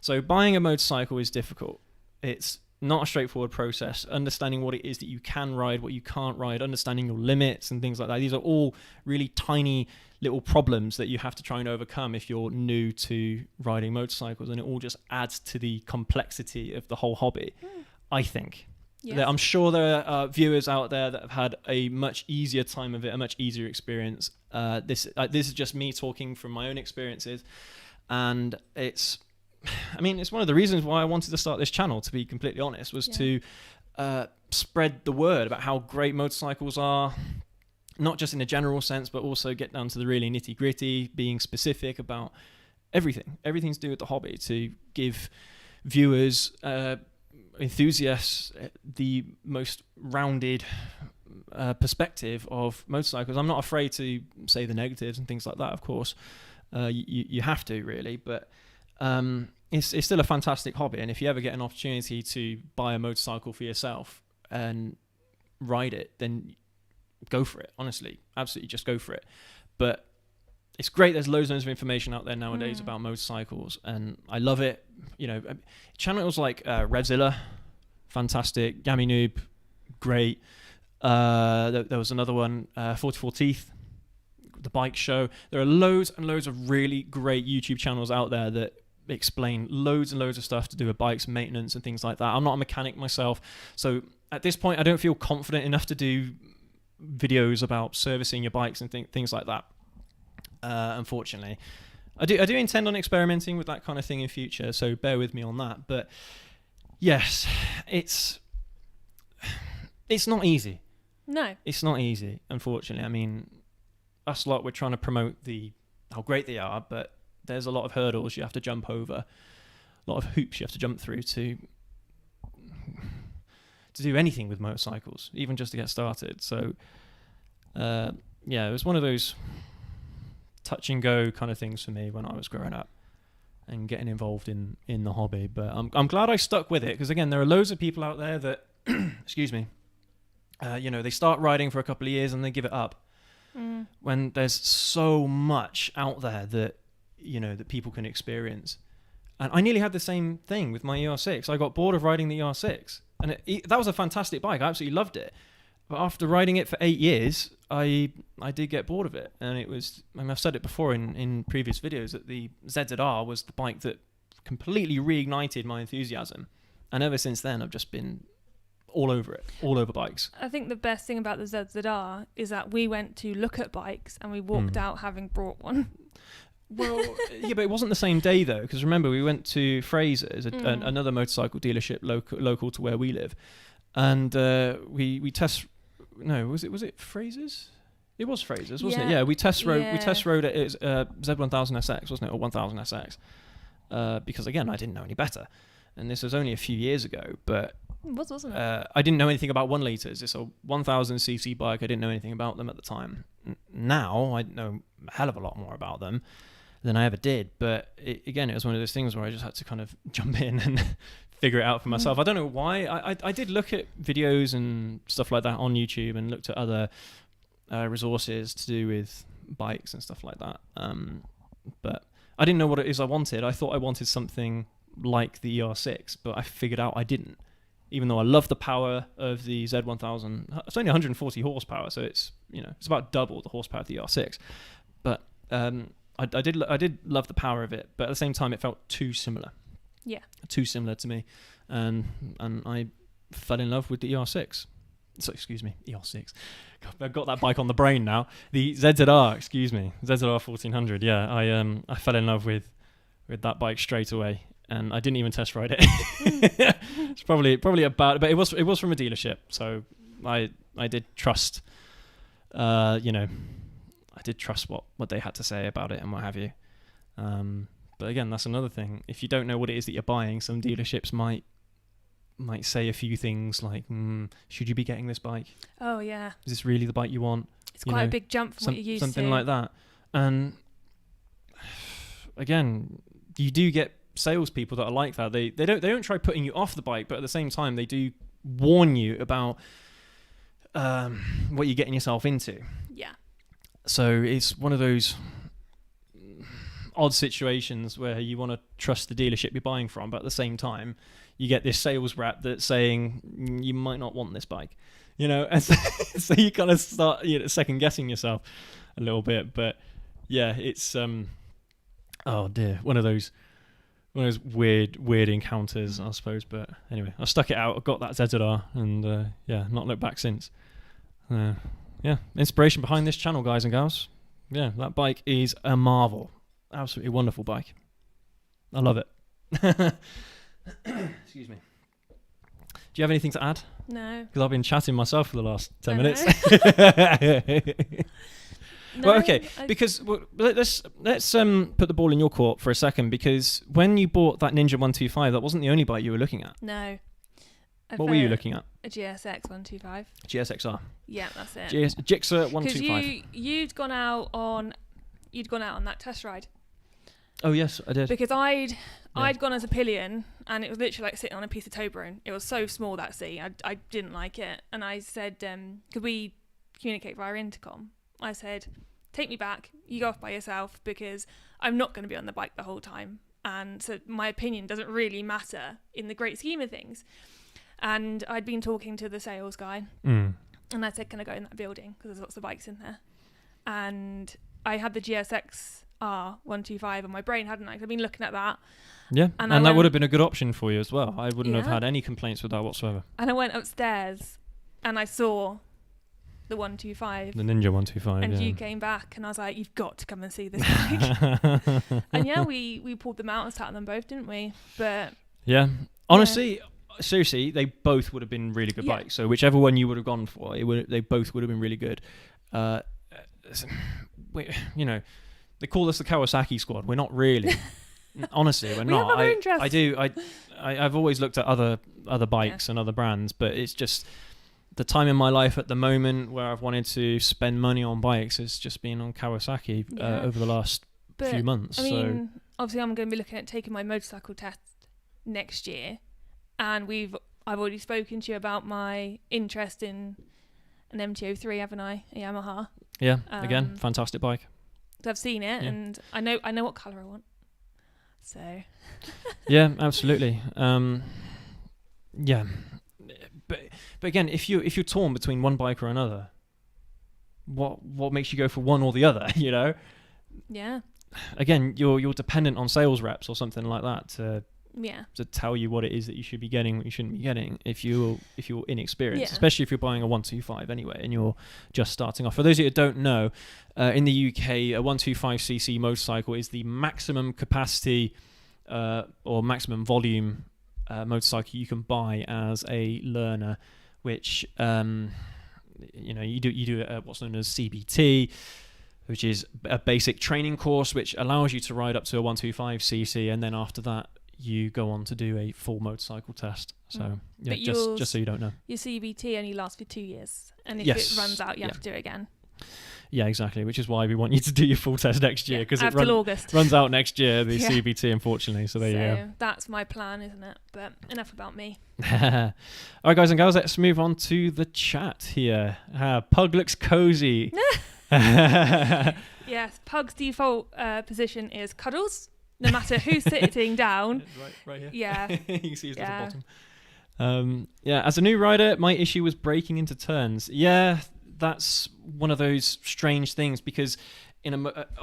So buying a motorcycle is difficult. It's not a straightforward process. Understanding what it is that you can ride, what you can't ride, understanding your limits and things like that. These are all really tiny little problems that you have to try and overcome if you're new to riding motorcycles, and it all just adds to the complexity of the whole hobby, I think. Yes. I'm sure there are viewers out there that have had a much easier time of it, a much easier experience. This is just me talking from my own experiences, and it's one of the reasons why I wanted to start this channel, to be completely honest, was to spread the word about how great motorcycles are, not just in a general sense, but also get down to the really nitty gritty, being specific about everything to do with the hobby, to give viewers, enthusiasts, the most rounded perspective of motorcycles. I'm not afraid to say the negatives and things like that, of course. You have to, really, but it's still a fantastic hobby, and if you ever get an opportunity to buy a motorcycle for yourself and ride it, then go for it. Honestly, absolutely, just go for it. But it's great. There's loads of information out there nowadays about motorcycles, and I love it. Channels like Revzilla, fantastic. Gammy Noob, great. There was another one, 44 Teeth, the bike show. There are loads and loads of really great YouTube channels out there that explain loads and loads of stuff to do with bikes, maintenance and things like that. I'm not a mechanic myself, so at this point I don't feel confident enough to do videos about servicing your bikes and things like that. Unfortunately, I do intend on experimenting with that kind of thing in future, so bear with me on that. But yes, it's not easy. No, it's not easy, unfortunately. Us lot, we're trying to promote how great they are, but there's a lot of hurdles you have to jump over, a lot of hoops you have to jump through to do anything with motorcycles, even just to get started. So it was one of those touch and go kind of things for me when I was growing up and getting involved in the hobby. But I'm glad I stuck with it, because again, there are loads of people out there that excuse me, they start riding for a couple of years and they give it up, when there's so much out there that that people can experience. And I nearly had the same thing with my ER6. I got bored of riding the ER6, and that was a fantastic bike. I absolutely loved it. But after riding it for 8 years, I did get bored of it. And it was, I've said it before in previous videos, that the ZZR was the bike that completely reignited my enthusiasm. And ever since then, I've just been all over it, all over bikes. I think the best thing about the ZZR is that we went to look at bikes and we walked out having brought one. Well, yeah, but it wasn't the same day though, because remember, we went to Fraser's, another motorcycle dealership local to where we live, and we test. No, was it Fraser's? It was Fraser's, wasn't it? Yeah, we test rode it as Z1000SX, wasn't it, or 1000SX? Because again, I didn't know any better, and this was only a few years ago. But it was, wasn't it? I didn't know anything about 1 litres. It's a 1000cc bike. I didn't know anything about them at the time. Now I know a hell of a lot more about them than I ever did. But it was one of those things where I just had to kind of jump in and figure it out for myself. I don't know why. I did look at videos and stuff like that on YouTube, and looked at other resources to do with bikes and stuff like that. But I didn't know what it is I wanted. I thought I wanted something like the ER6, but I figured out I didn't. Even though I love the power of the Z1000, it's only 140 horsepower, so it's it's about double the horsepower of the ER6. But I did love the power of it, but at the same time, it felt too similar. Yeah. Too similar to me, and I fell in love with the ER6. So excuse me, ER6. God, I've got that bike on the brain now. The ZZR, ZZR 1400. Yeah, I fell in love with that bike straight away, and I didn't even test ride it. It's probably about, but it was from a dealership, so I did trust. I did trust what they had to say about it and what have you. But again, that's another thing. If you don't know what it is that you're buying, some dealerships might say a few things like, should you be getting this bike? Oh, yeah. Is this really the bike you want? It's quite a big jump from what you're used to. Something like that. And again, you do get salespeople that are like that. They don't try putting you off the bike, but at the same time, they do warn you about what you're getting yourself into. Yeah. So it's one of those odd situations where you want to trust the dealership you're buying from, but at the same time, you get this sales rep that's saying you might not want this bike, and so you kind of start second guessing yourself a little bit. But yeah, it's oh dear, one of those weird encounters, I suppose. But anyway, I stuck it out. I got that ZZR, and not looked back since. Inspiration behind this channel, guys and gals. Yeah, that bike is a marvel. Absolutely wonderful bike. I love it. Excuse me. Do you have anything to add? No. Because I've been chatting myself for the last 10 minutes. No, well, okay, because let's put the ball in your court for a second, because when you bought that Ninja 125, that wasn't the only bike you were looking at. No. What were you looking at? A GSX 125. GSXR. Yeah, that's it. Gixxer 125. Because you'd gone out on that test ride. Oh yes, I did. Because I'd gone as a pillion, and it was literally like sitting on a piece of Toblerone. It was so small, that seat. I didn't like it, and I said, could we communicate via intercom? I said, take me back. You go off by yourself, because I'm not going to be on the bike the whole time, and so my opinion doesn't really matter in the great scheme of things. And I'd been talking to the sales guy, and I said, can I go in that building? Because there's lots of bikes in there. And I had the GSX R125 on my brain, hadn't I? 'Cause I've been looking at that. Yeah, and that would have been a good option for you as well. I wouldn't have had any complaints with that whatsoever. And I went upstairs, and I saw the 125. The Ninja 125, and you came back, and I was like, you've got to come and see this bike. And yeah, we pulled them out and sat on them both, didn't we? But yeah, honestly... Seriously, they both would have been really good bikes. So whichever one you would have gone for, they both would have been really good. They call us the Kawasaki squad. We're not really. Honestly, we're not. Have other interests. I've always looked at other bikes and other brands, but it's just the time in my life at the moment where I've wanted to spend money on bikes has just been on Kawasaki over the last few months. I mean, obviously, I'm going to be looking at taking my motorcycle test next year. And I've already spoken to you about my interest in an MT-03, haven't I? A Yamaha. Yeah, again, fantastic bike. So I've seen it, and I know what colour I want. So. Yeah, absolutely. Yeah, but again, if you're torn between one bike or another, what makes you go for one or the other? Yeah. Again, you're dependent on sales reps or something like that to tell you what it is that you should be getting, what you shouldn't be getting, if you're inexperienced, especially if you're buying a 125 anyway and you're just starting off. For those of you who don't know, in the UK, a 125cc motorcycle is the maximum capacity or maximum volume motorcycle you can buy as a learner, which you do what's known as CBT, which is a basic training course which allows you to ride up to a 125cc, and then after that you go on to do a full motorcycle test. So just so you don't know, your CBT only lasts for 2 years, and if it runs out, you have to do it again. Yeah, exactly, which is why we want you to do your full test next year, because it August. runs out next year, the CBT, unfortunately. So there you go. That's my plan, isn't it? But enough about me. All right, guys and girls, let's move on to the chat here. Pug looks cozy. Yes, Pug's default position is cuddles, no matter who's sitting down. Right here. Yeah. You can see his little bottom. As a new rider, my issue was braking into turns. Yeah, that's one of those strange things, because on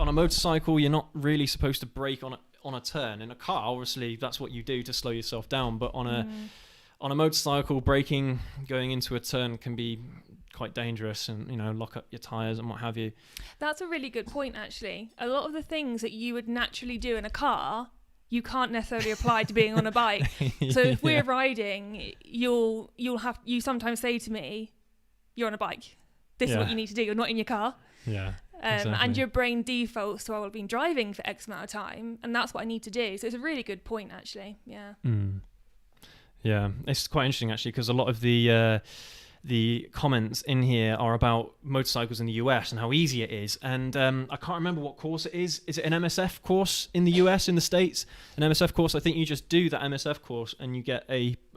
a motorcycle, you're not really supposed to brake on a turn. In a car, obviously, that's what you do to slow yourself down. But on a motorcycle, braking going into a turn can be quite dangerous, and lock up your tires and what have you. That's a really good point, actually. A lot of the things that you would naturally do in a car, you can't necessarily apply to being on a bike. So if we're riding, you sometimes say to me, "You're on a bike. This is what you need to do. You're not in your car." Yeah. Exactly. And your brain defaults to, I've been driving for X amount of time, and that's what I need to do. So it's a really good point, actually. Yeah. Yeah, it's quite interesting, actually, because a lot of the comments in here are about motorcycles in the US and how easy it is. And I can't remember what course it is. Is it an MSF course in the US, in the States? An MSF course, I think you just do that MSF course and you get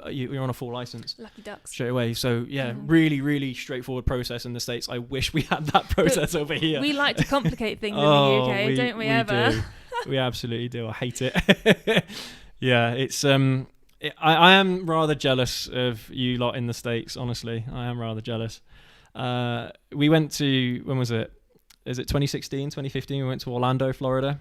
you're on a full license. Lucky ducks. Straight away. So really, really straightforward process in the States. I wish we had that process over here. We like to complicate things in the UK, don't we ever? Do. We absolutely do. I hate it. Yeah, it's I am rather jealous of you lot in the States, honestly. I am rather jealous. We went to, when was it? Is it 2016, 2015? We went to Orlando, Florida.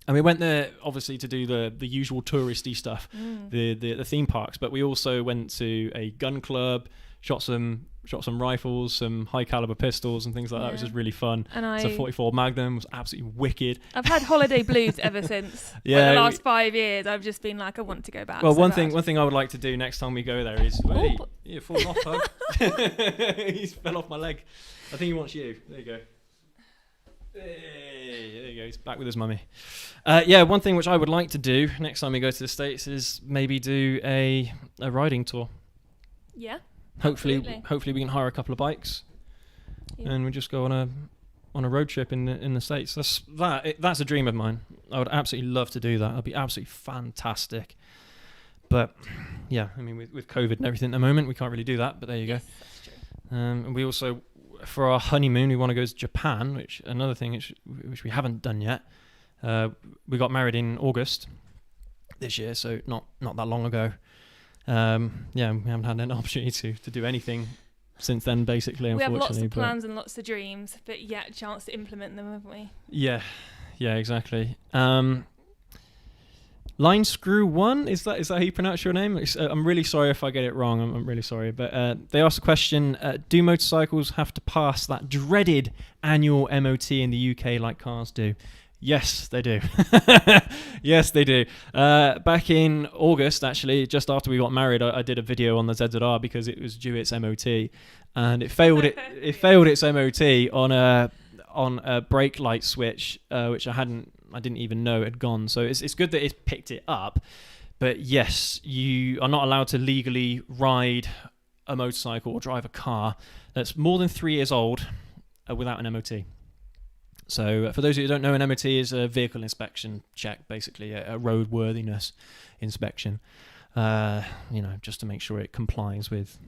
And we went there, obviously, to do the usual touristy stuff, the theme parks. But we also went to a gun club, shot some rifles, some high caliber pistols and things like that, which was really fun. And so 44 Magnum was absolutely wicked. I've had holiday blues ever since. The last 5 years, I've just been like, I want to go back. Well, one thing I would like to do next time we go there is, hey, you're falling off, Pug. He's fell off my leg. I think he wants you. There you go. Hey, there you go. He's back with his mummy. One thing which I would like to do next time we go to the States is maybe do a riding tour. Yeah. Hopefully we can hire a couple of bikes, and we just go on a road trip in the States. That's a dream of mine. I would absolutely love to do that. It'd be absolutely fantastic. But yeah, I mean, with COVID and everything at the moment, we can't really do that. But there you go. That's true. And we also, for our honeymoon, we want to go to Japan, which another thing which we haven't done yet. We got married in August this year, so not that long ago. We haven't had an opportunity to do anything since then, basically, unfortunately. We have lots of plans and lots of dreams, but yet a chance to implement them, haven't we? Yeah, exactly. Line Screw 1, is that how you pronounce your name? I'm really sorry if I get it wrong. I'm really sorry. But they asked a question, do motorcycles have to pass that dreaded annual MOT in the UK like cars do? Yes, they do. Yes, they do. Back in August, actually, just after we got married, I did a video on the ZZR because it was due its MOT, and it failed failed its MOT on a brake light switch, which I didn't even know had gone. So it's good that it's picked it up. But yes, you are not allowed to legally ride a motorcycle or drive a car that's more than 3 years old without an MOT. So for those of you who don't know, an MOT is a vehicle inspection check, basically a roadworthiness inspection, just to make sure it complies with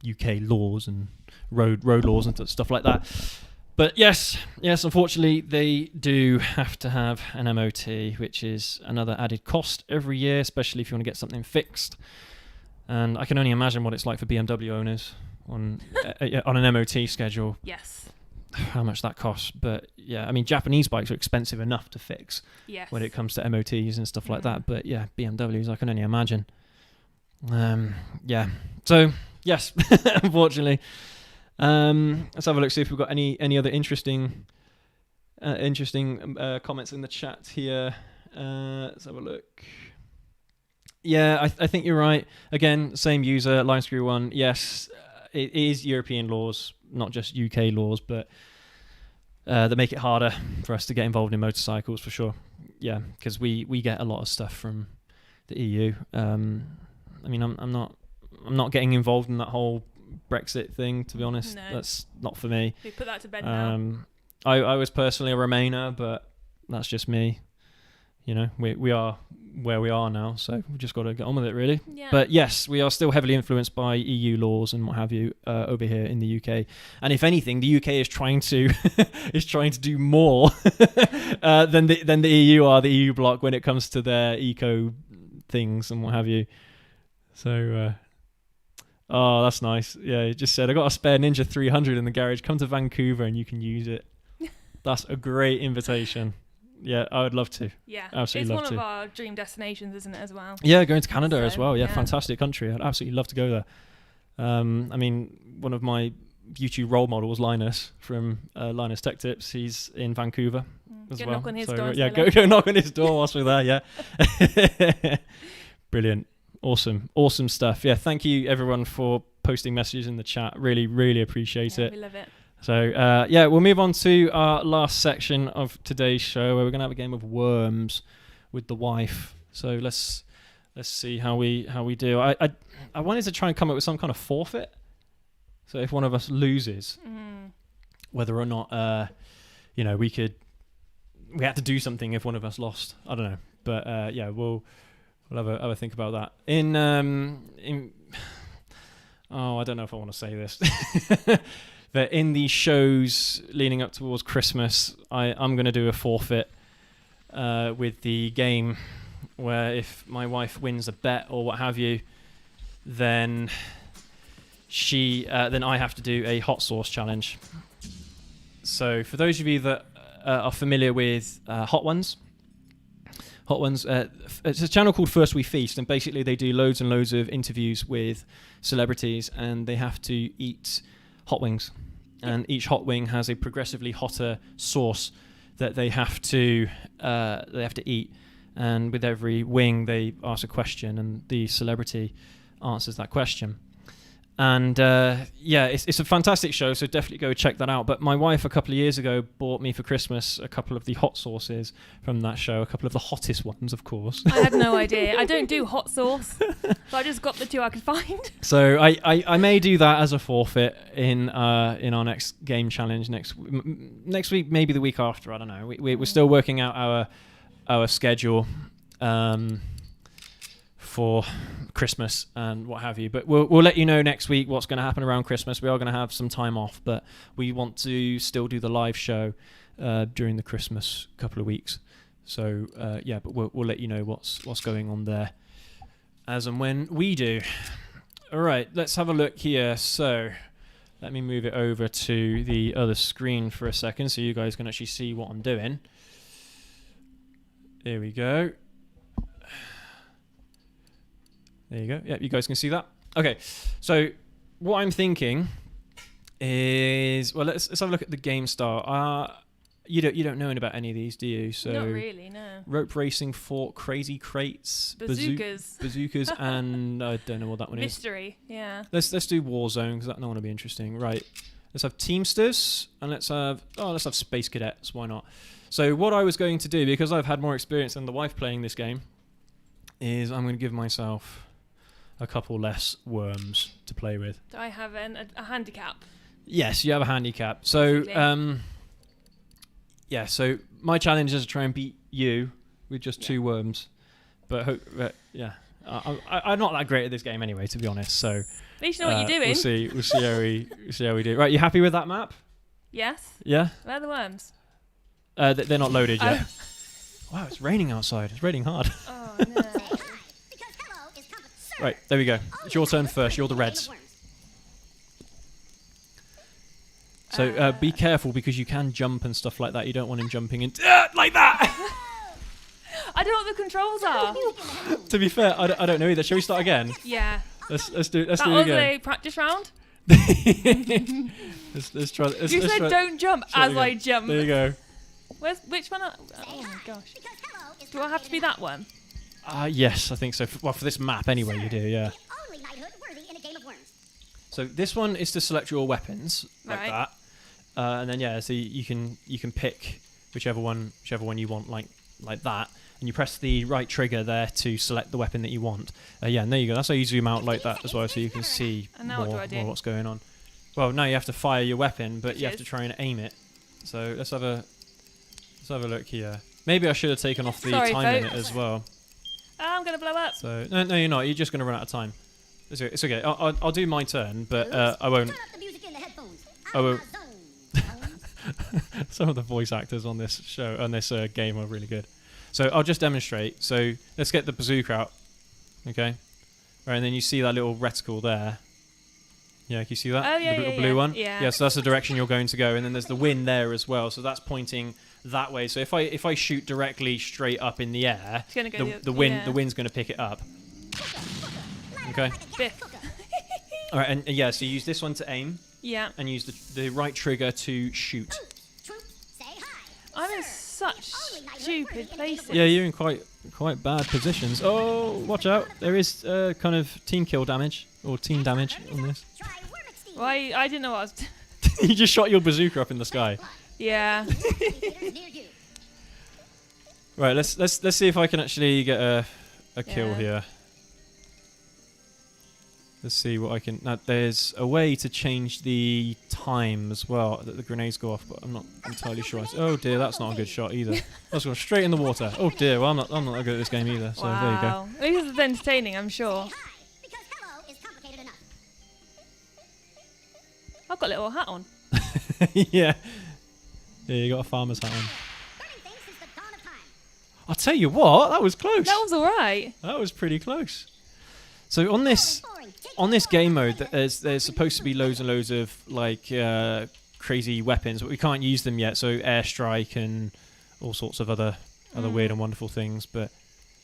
UK laws and road laws and stuff like that. But yes, unfortunately, they do have to have an MOT, which is another added cost every year, especially if you want to get something fixed. And I can only imagine what it's like for BMW owners on an MOT schedule. Yes. How much that costs. But yeah, I mean, Japanese bikes are expensive enough to fix when it comes to MOTs and stuff like that. But yeah, BMWs, I can only imagine. So yes, unfortunately. Let's have a look, see if we've got any other interesting comments in the chat here. Let's have a look. Yeah, I think you're right. Again, same user, Line Screw 1. Yes, it is European laws, not just UK laws, but that make it harder for us to get involved in motorcycles for sure. Yeah, because we get a lot of stuff from the EU. I mean, I'm not getting involved in that whole Brexit thing, to be honest. No. That's not for me. We put that to bed now. I was personally a Remainer, but that's just me. You know, we are where we are now, so we've just got to get on with it, really. Yeah. But yes, we are still heavily influenced by EU laws and what have you over here in the UK. And if anything, the UK is trying to do more than the EU are, the EU bloc, when it comes to their eco things and what have you. So. Oh, that's nice. Yeah, he just said, I got a spare Ninja 300 in the garage. Come to Vancouver and you can use it. That's a great invitation. Yeah, I would love to. Yeah, absolutely love to. It's one of our dream destinations, isn't it, as well? Yeah, going to Canada as well. Yeah, fantastic country. I'd absolutely love to go there. I mean, one of my YouTube role models, Linus, from Linus Tech Tips, he's in Vancouver as well. Knock on his door. Yeah, go knock on his door whilst we're there, yeah. Brilliant. Awesome stuff. Yeah, thank you everyone for posting messages in the chat. Really, really appreciate it. We love it. So we'll move on to our last section of today's show, where we're going to have a game of Worms with the wife. So let's see how we do. I wanted to try and come up with some kind of forfeit. So if one of us loses, whether or not we had to do something if one of us lost. I don't know, but we'll have a think about that. I don't know if I want to say this. But in the shows leading up towards Christmas, I'm going to do a forfeit with the game where if my wife wins a bet or what have you, then then I have to do a hot sauce challenge. So for those of you that are familiar with Hot Ones, it's a channel called First We Feast, and basically they do loads and loads of interviews with celebrities, and they have to eat hot wings, and each hot wing has a progressively hotter sauce that they have to eat, and with every wing they ask a question, and the celebrity answers that question. And it's a fantastic show, so definitely go check that out. But my wife a couple of years ago bought me for Christmas a couple of the hot sauces from that show, a couple of the hottest ones, of course. I had no idea. I don't do hot sauce, so I just got the two I could find. So I may do that as a forfeit in our next game challenge next week, maybe the week after. I don't know. We're still working out our schedule for Christmas and what have you, but we'll let you know next week what's going to happen around Christmas. We are going to have some time off, but we want to still do the live show during the Christmas couple of weeks. So but we'll let you know what's going on there as and when we do. All right, let's have a look here. So let me move it over to the other screen for a second so you guys can actually see what I'm doing. Here we go. There you go. Yeah, you guys can see that. Okay, so what I'm thinking is, well, let's have a look at the game style. You don't know anything about any of these, do you? So not really, no. Rope racing, fort, crazy crates, bazookas, and I don't know what that one is. Mystery, yeah. Let's do Warzone because that one will be interesting. Right. Let's have Teamsters and let's have Space Cadets. Why not? So what I was going to do, because I've had more experience than the wife playing this game, is I'm going to give myself a couple less worms to play with. Do I have a handicap? Yes, you have a handicap. So, so my challenge is to try and beat you with just 2 worms. But I'm not that great at this game anyway, to be honest. So at least you know what you're doing. We'll see how we do. Right, you happy with that map? Yes. Yeah. Where are the worms? They're not loaded yet. Wow, it's raining outside. It's raining hard. Oh no. Right, there we go. It's your turn first. You're the Reds. So be careful because you can jump and stuff like that. You don't want him jumping in like that. I don't know what the controls are. To be fair, I don't know either. Shall we start again? Yeah. Let's do it again. That was a practice round. let's try. You said don't jump as I jump. There you go. Which one? Oh my gosh. Do I have to be that one? Yes, I think so. Well, for this map anyway, you do, yeah. So this one is to select your weapons like that, and then so you can pick whichever one you want like that, and you press the right trigger there to select the weapon that you want. And there you go. That's how you zoom out like that as well, so you can see more what's going on. Well, now you have to fire your weapon, but you have to try and aim it. So let's have a look here. Maybe I should have taken off the time limit as well. I'm gonna blow up. So no, you're not. You're just gonna run out of time. It's okay. I'll do my turn, but I won't. Some of the voice actors on this show, on this game, are really good. So I'll just demonstrate. So let's get the bazooka out. Okay. Right, and then you see that little reticle there. Yeah, can you see that? Oh, yeah, the little blue one. Yeah. So that's the direction you're going to go, and then there's the wind there as well. So that's pointing that way. So if I shoot directly straight up in the air, the wind's going to pick it up. Okay. All right, and so use this one to aim. Yeah. And use the right trigger to shoot. I'm in such stupid places. Yeah, you're in quite bad positions. Oh, watch out! There is kind of team kill damage or team damage on this. Well, I didn't know what I was. You just shot your bazooka up in the sky. Yeah. Right, let's see if I can actually get a kill here. Let's see what I can. Now, there's a way to change the time as well that the grenades go off, but I'm not entirely sure. Oh dear, that's not a good shot either. That's going straight in the water. Oh dear, well I'm not that good at this game either. So there you go. This is entertaining, I'm sure. I've got a little hat on. Yeah. Yeah, you got a farmer's hat on. I'll tell you what, that was close. That was all right. That was pretty close. So on this game mode, there's supposed to be loads and loads of like crazy weapons, but we can't use them yet. So airstrike and all sorts of other weird and wonderful things. But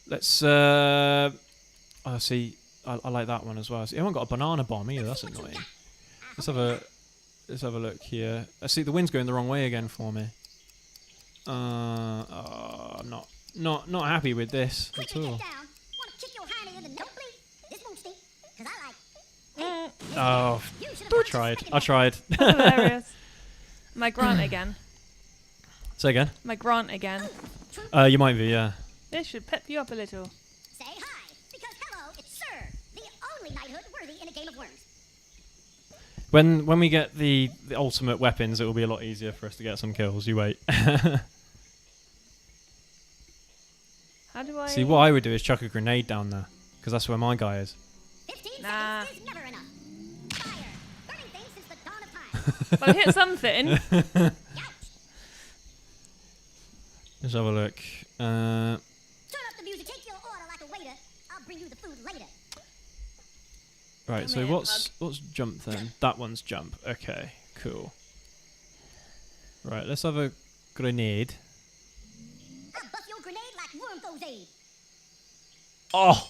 let's see. I like that one as well. So, I haven't got a banana bomb either. That's annoying. Let's have a look here. I see the wind's going the wrong way again for me. I'm not happy with this at all. Oh, I tried. Hilarious. My grunt again. Say again. My grunt again. You might be, yeah. This should pep you up a little. Say hi, because hello, it's Sir, the only knighthood worthy in a game of worms. When we get the ultimate weapons, it will be a lot easier for us to get some kills. You wait. How do I... See, what I would do is chuck a grenade down there, because that's where my guy is. 15 Nah. seconds is never enough. Fire, burning things since the dawn of time. If I hit something... Let's have a look. Turn up the music, take your order like a waiter. I'll bring you the food later. Right, so what's jump then? That one's jump. Okay, cool. Right, let's have a grenade. I'll buff your grenade like worm goes aid. Oh!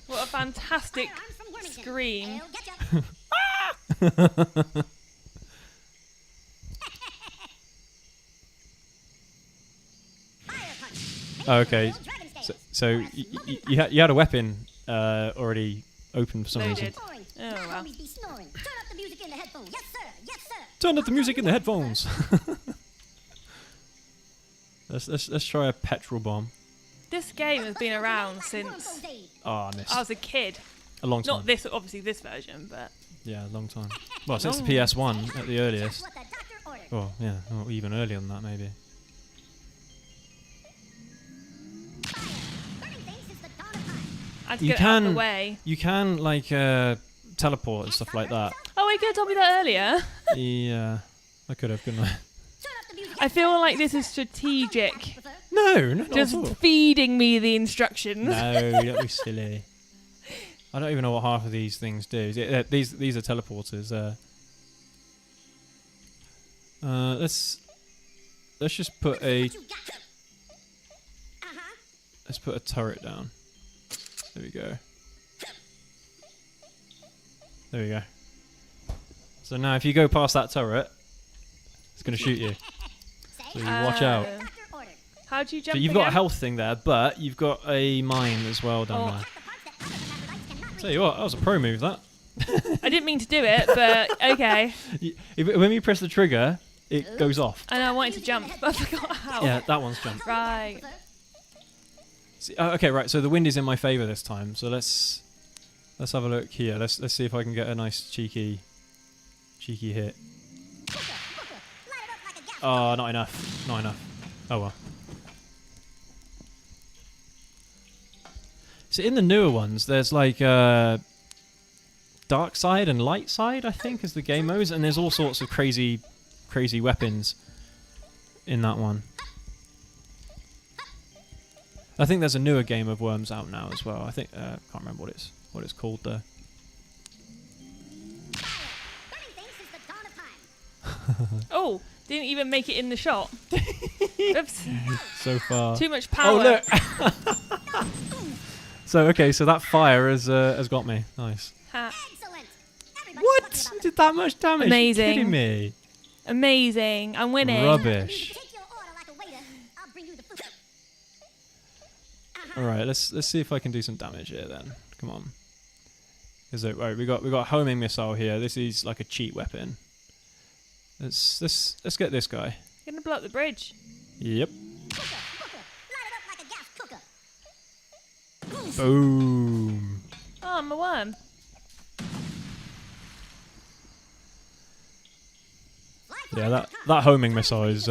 What a fantastic Firearms from Wormington. scream. They'll get ya. Fire punch. Oh, okay. Dragon scales. So you had a weapon already open for some reason. Loaded. Snoring. Oh, Don't well. always be snoring. Turn up the music in the headphones. Yes, sir. Yes, sir. Turn up the music in the headphones. let's try a petrol bomb. This game has been around Like since worm goes aid. Oh, I missed. I was a kid. A long time. Not this, obviously this version, but... Yeah, a long time. Well, since the Long. PS1 at the earliest. Just what the doctor ordered. Oh, yeah, or even earlier than that, maybe. Burning things since the dawn of time. I had to You get it out of the can- way. You can, like, teleport and stuff like that. Oh, you could have told me that earlier. Yeah, I could have, couldn't I? Turn up the music. I feel like this is strategic. No, not Just at all. feeding me the instructions. No, don't be silly. I don't even know what half of these things do. These are teleporters. Let's just put a turret down. There we go. There we go. So now if you go past that turret, it's going to shoot you. So you watch out. Uh, How do you jump So you've got a again? health thing there, but you've got a mine as well down Oh. there. Tell you what, that was a pro move, that. I didn't mean to do it, but okay. When you press the trigger, it goes off. And I wanted to jump, but I forgot how. Yeah, that one's jump. Right. See, okay, right. So the wind is in my favour this time. So let's have a look here. Let's see if I can get a nice cheeky hit. Oh, not enough. Not enough. Oh well. So in the newer ones, there's like dark side and light side, I think, as the game modes, and there's all sorts of crazy weapons in that one. I think there's a newer game of Worms out now as well. I think can't remember what it's called though. Oh, didn't even make it in the shot. Oops. So far. Too much power. Oh look. So okay, so that fire has got me. Nice. Ha. What? You did that much damage? Amazing. Are you kidding me? Amazing. I'm winning. Rubbish. All right, let's see if I can do some damage here then. Come on. Is it right? We got a homing missile here. This is like a cheat weapon. Let's get this guy. You're gonna blow up the bridge. Yep. Boom. Oh, I'm a worm. Yeah, that homing missile is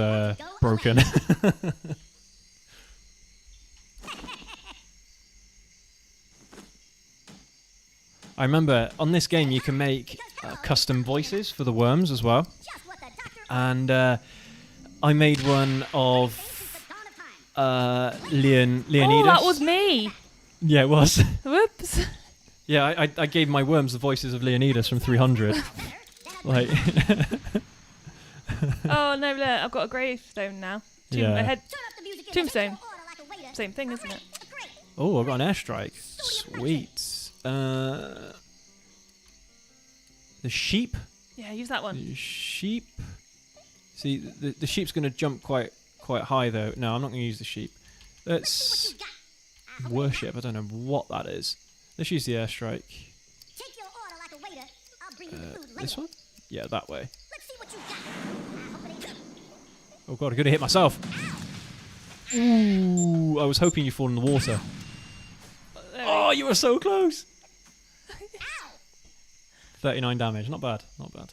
broken. I remember on this game you can make custom voices for the worms as well. And I made one of Leonidas. Oh, that was me. Yeah, it was. Whoops. Yeah, I gave my worms the voices of Leonidas from 300. Like. Oh no, look, I've got a gravestone now. Yeah. Tombstone. Same thing, isn't it? Oh, I've got an airstrike. Sweet. The sheep. Yeah, use that one. The sheep. See, the sheep's going to jump quite high though. No, I'm not going to use the sheep. Let's worship. I don't know what that is. Let's use the airstrike. This one? Yeah, that way. Oh god, I'm going to hit myself. Ooh, I was hoping you'd fall in the water. Oh, you were so close. 39 damage. Not bad. Not bad.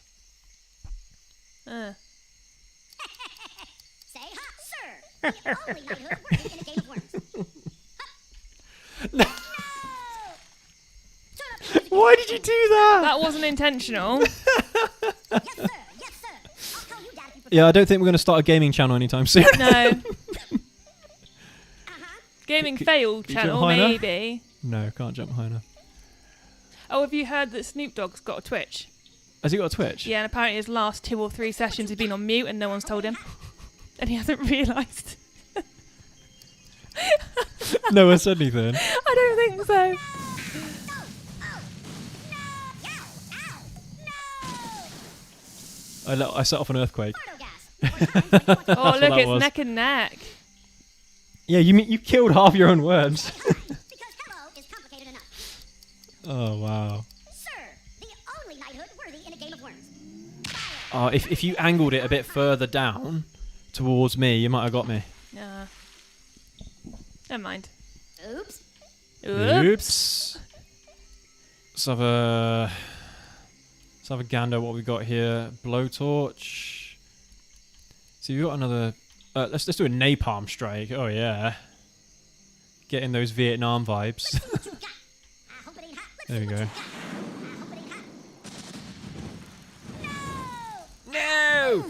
Say hi, sir. The only knighthood worthy in a game of worms. No. Why did you do that? That wasn't intentional. Yes, sir. Yes, sir. I'll call you Dad if you Yeah, I don't think we're going to start a gaming channel anytime soon. No. Gaming failed can you channel, jump high enough? maybe. No, can't jump high enough. Oh, have you heard that Snoop Dogg's got a Twitch? Has he got a Twitch? Yeah, and apparently his last 2 or 3 sessions he's been on mute and no one's told him. And he hasn't realised. No one said anything. I don't think so. I set off an earthquake. Oh, look, that it's was. neck and neck. Yeah, you killed half your own worms. Because hello is complicated enough. Oh, wow. Sir, the only knighthood worthy in a game of worms. If you angled it a bit further down towards me, you might have got me. Never mind. Oops. Oops. Let's have a gander what we got here. Blowtorch. So you've got another... let's do a napalm strike. Oh, yeah. Getting those Vietnam vibes. There we go. No!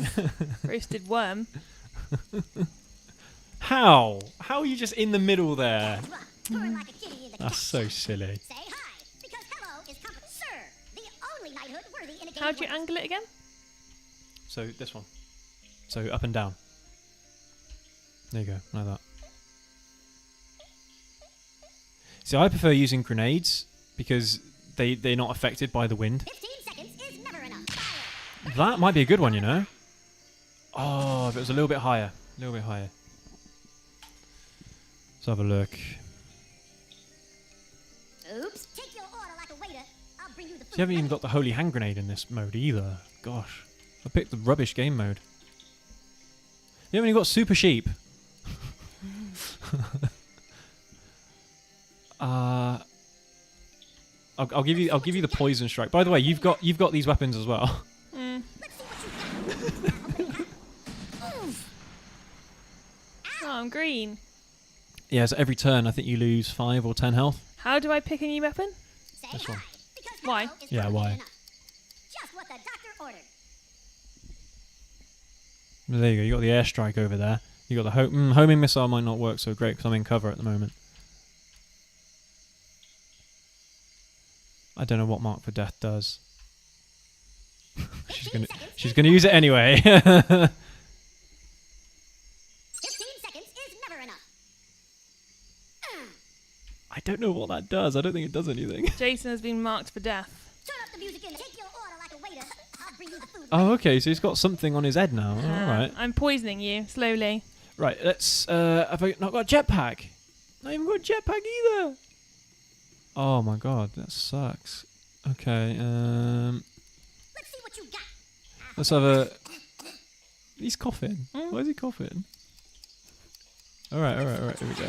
Roasted worm. How? How are you just in the middle there? Purr like a kitty in the That's so silly. Say hi, because hello is sir, the only knighthood worthy in a game How'd of you worms. angle it again? So this one. So up and down. There you go, like that. See, I prefer using grenades because they're not affected by the wind. 15 seconds is never enough. Fire. That might be a good one, you know. Oh, if it was a little bit higher. A little bit higher. Let's have a look. Oops. Take your order like a waiter. I'll bring you the food. So you haven't even got the holy hand grenade in this mode either. Gosh. I picked the rubbish game mode. You haven't even got super sheep. I'll give you the poison strike. By the way, you've got these weapons as well. Mm. Oh, I'm green. Yeah, so every turn I think you lose 5 or 10 health. How do I pick a new weapon? Say This hi, one. because Why? hello is Yeah, complicated why? enough. Just what the doctor ordered. Well, there you go. You got the airstrike over there. You got the homing missile might not work so great because I'm in cover at the moment. I don't know what Mark for Death does. she's gonna use it anyway. 15 seconds is never enough. I don't know what that does. I don't think it does anything. Jason has been marked for death. Turn up the music and take your order like a waiter. I'll bring you the food. Oh, okay. So he's got something on his head now. All right. I'm poisoning you slowly. Right. Let's. Have I not got a jetpack? Not even got a jetpack either. Oh my god, that sucks. Okay. Let's see what you got. Let's have a. He's coughing. Why is he coughing? All right. Here we go.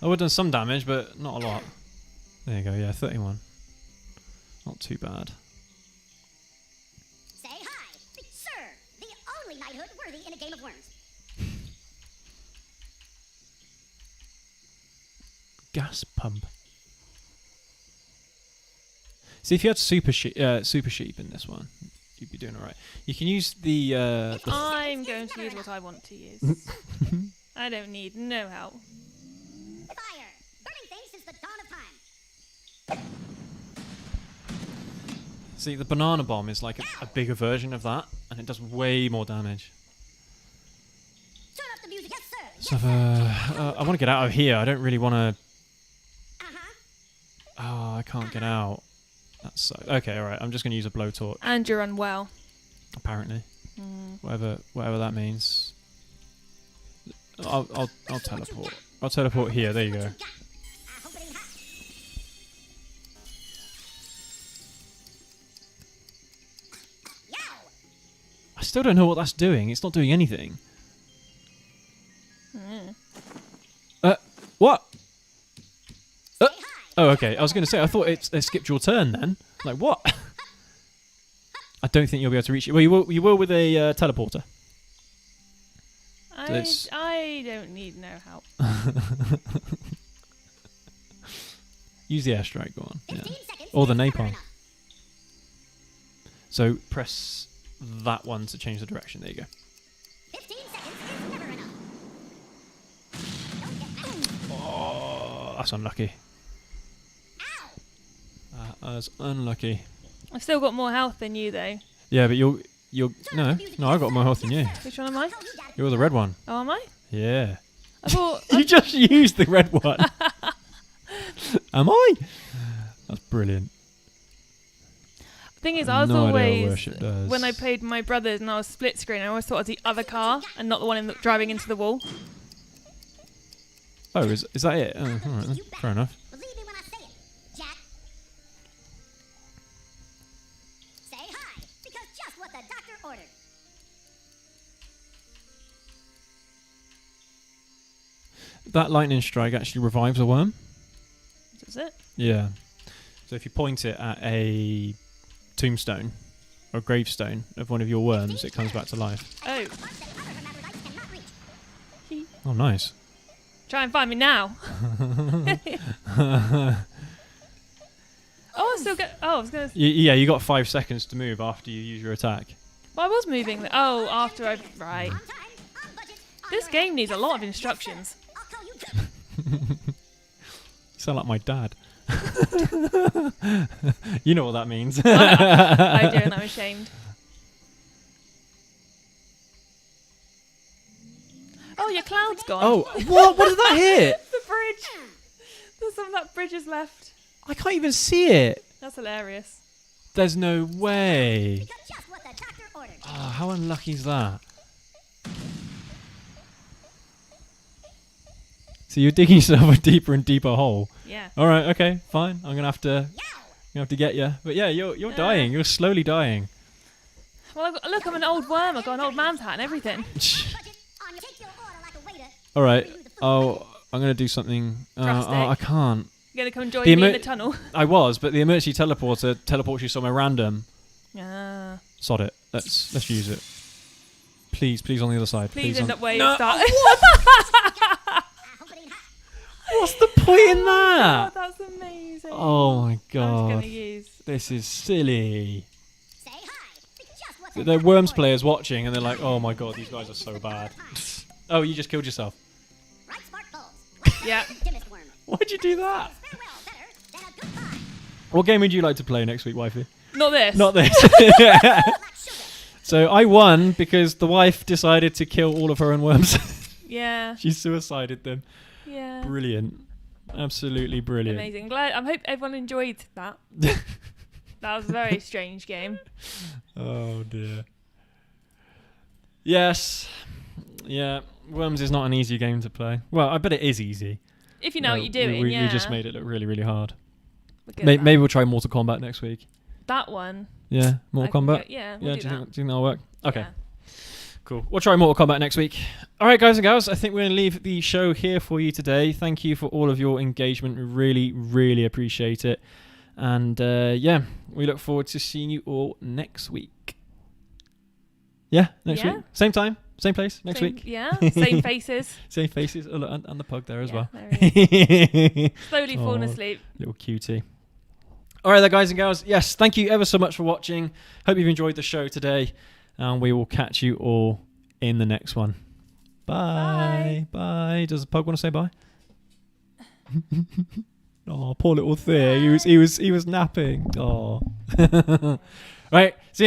I would have done some damage, but not a lot. There you go. Yeah, 31. Not too bad. Say hi, sir, the only knighthood worthy in a game of worms. Gas pump. See, if you had super sheep in this one, you'd be doing all right. You can use the I'm going to use what I want to use. I don't need no help. Fire! Burning things since the dawn of time. see, the banana bomb is like a bigger version of that, and it does way more damage. Turn up the music. Yes, sir. So I want to get out of here. I don't really want to. Oh, I can't get out. That sucks. Okay, all right. I'm just going to use a blowtorch. And you're unwell. Apparently, whatever that means. I'll teleport. I'll teleport here. There you go. I hope it ain't hot. Yow! I still don't know what that's doing. It's not doing anything. What? Oh, okay. I was going to say, I thought it skipped your turn then. Like, what? I don't think you'll be able to reach it. Well, you will with a teleporter. I don't need no help. Use the airstrike, go on. 15 Yeah. seconds Or the is never napalm. enough. So press that one to change the direction. There you go. 15 seconds is never enough. Don't get mad. Oh, that's unlucky. Ow! That's unlucky. I've still got more health than you, though. Yeah, but you're no, I've got more health than you. Which one am I? Told you, Daddy. You're the red one. Oh, am I? Yeah. I thought... You just used the red one. Am I? That's brilliant. The thing is, I was No idea what always... worship does. When I played my brothers and I was split screen, I always thought I was the other car and not the one driving into the wall. Oh, is that it? Oh, all right then. Fair enough. Believe me when I say it, Jack. Say hi, because just what the doctor ordered. That lightning strike actually revives a worm. Does it? Yeah. So if you point it at a tombstone or gravestone of one of your worms, it comes back to life. Oh. Punch that other hermaphrodites cannot reach. Oh, nice. Try and find me now. Oh, I still get... Oh, I was going to... Yeah, you got 5 seconds to move after you use your attack. Well, I was moving... Oh, after I... Right. On time, on budget, on This your game way. needs a Yes, lot sir. of instructions. I'll call you. You sound like my dad. You know what that means. I do, and I'm ashamed. Oh, your cloud's gone. Oh, what? What did that hit? The bridge. There's some of that bridge is left. I can't even see it. That's hilarious. There's no way. Because just what the doctor ordered. Oh, how unlucky is that? So you're digging yourself a deeper and deeper hole. Yeah. All right, okay, fine. I'm gonna have to Yow! get you. But yeah, you're dying. You're slowly dying. Well, look, I'm an old worm. I've got an old man's hat and everything. Budget, on your take your order like a waiter. All right. Bring you the food. Oh, I'm gonna do something. Drastic. I can't. You're going to come and join The me in emo- the tunnel. I was, but the emergency teleporter teleports you somewhere random. Ah. Sod it. Let's use it. Please on the other side. Please end on- up where No. you start. I hope it ain't hot. What's the point in Oh, that? that's amazing. Oh my I'm just god. going to use... This is silly. Say hi, because just what the They're doctor Worms ordered. players watching and they're like, oh my god, these guys are so bad. Oh, you just killed yourself. Right smart balls. Yeah. Dimmest worm. Why'd you do that? Farewell better than a goodbye. What game would you like to play next week, wifey? Not this. Not this. Black sugar. So I won because the wife decided to kill all of her own worms. Yeah. She suicided them. Yeah. Brilliant. Absolutely brilliant. Amazing. Glad. I hope everyone enjoyed that. That was a very strange game. Oh dear. Yes. Yeah. Worms is not an easy game to play. Well, I bet it is easy. If you know what you're doing, we yeah. just made it look really, really hard. We're good at that. Maybe we'll try Mortal Kombat next week. That one. Yeah, I Mortal can Kombat. go- yeah, Yeah, we'll do do you that. think that'll work? Okay, Yeah. cool. We'll try Mortal Kombat next week. All right, guys and gals, I think we're going to leave the show here for you today. Thank you for all of your engagement. We really, really appreciate it. And yeah, we look forward to seeing you all next week. Yeah, next Yeah. week. Same time, same place, next Same- week. Yeah. Same faces. Same faces. Oh, look, and the pug there as Yeah, well. there he is. Slowly falling Oh. asleep. Little cutie. All right, there, guys and girls. Yes, thank you ever so much for watching. Hope you've enjoyed the show today, and we will catch you all in the next one. Bye. Bye. Does the pug want to say bye? Oh, poor little thing. He was napping. Oh. Right. See you next.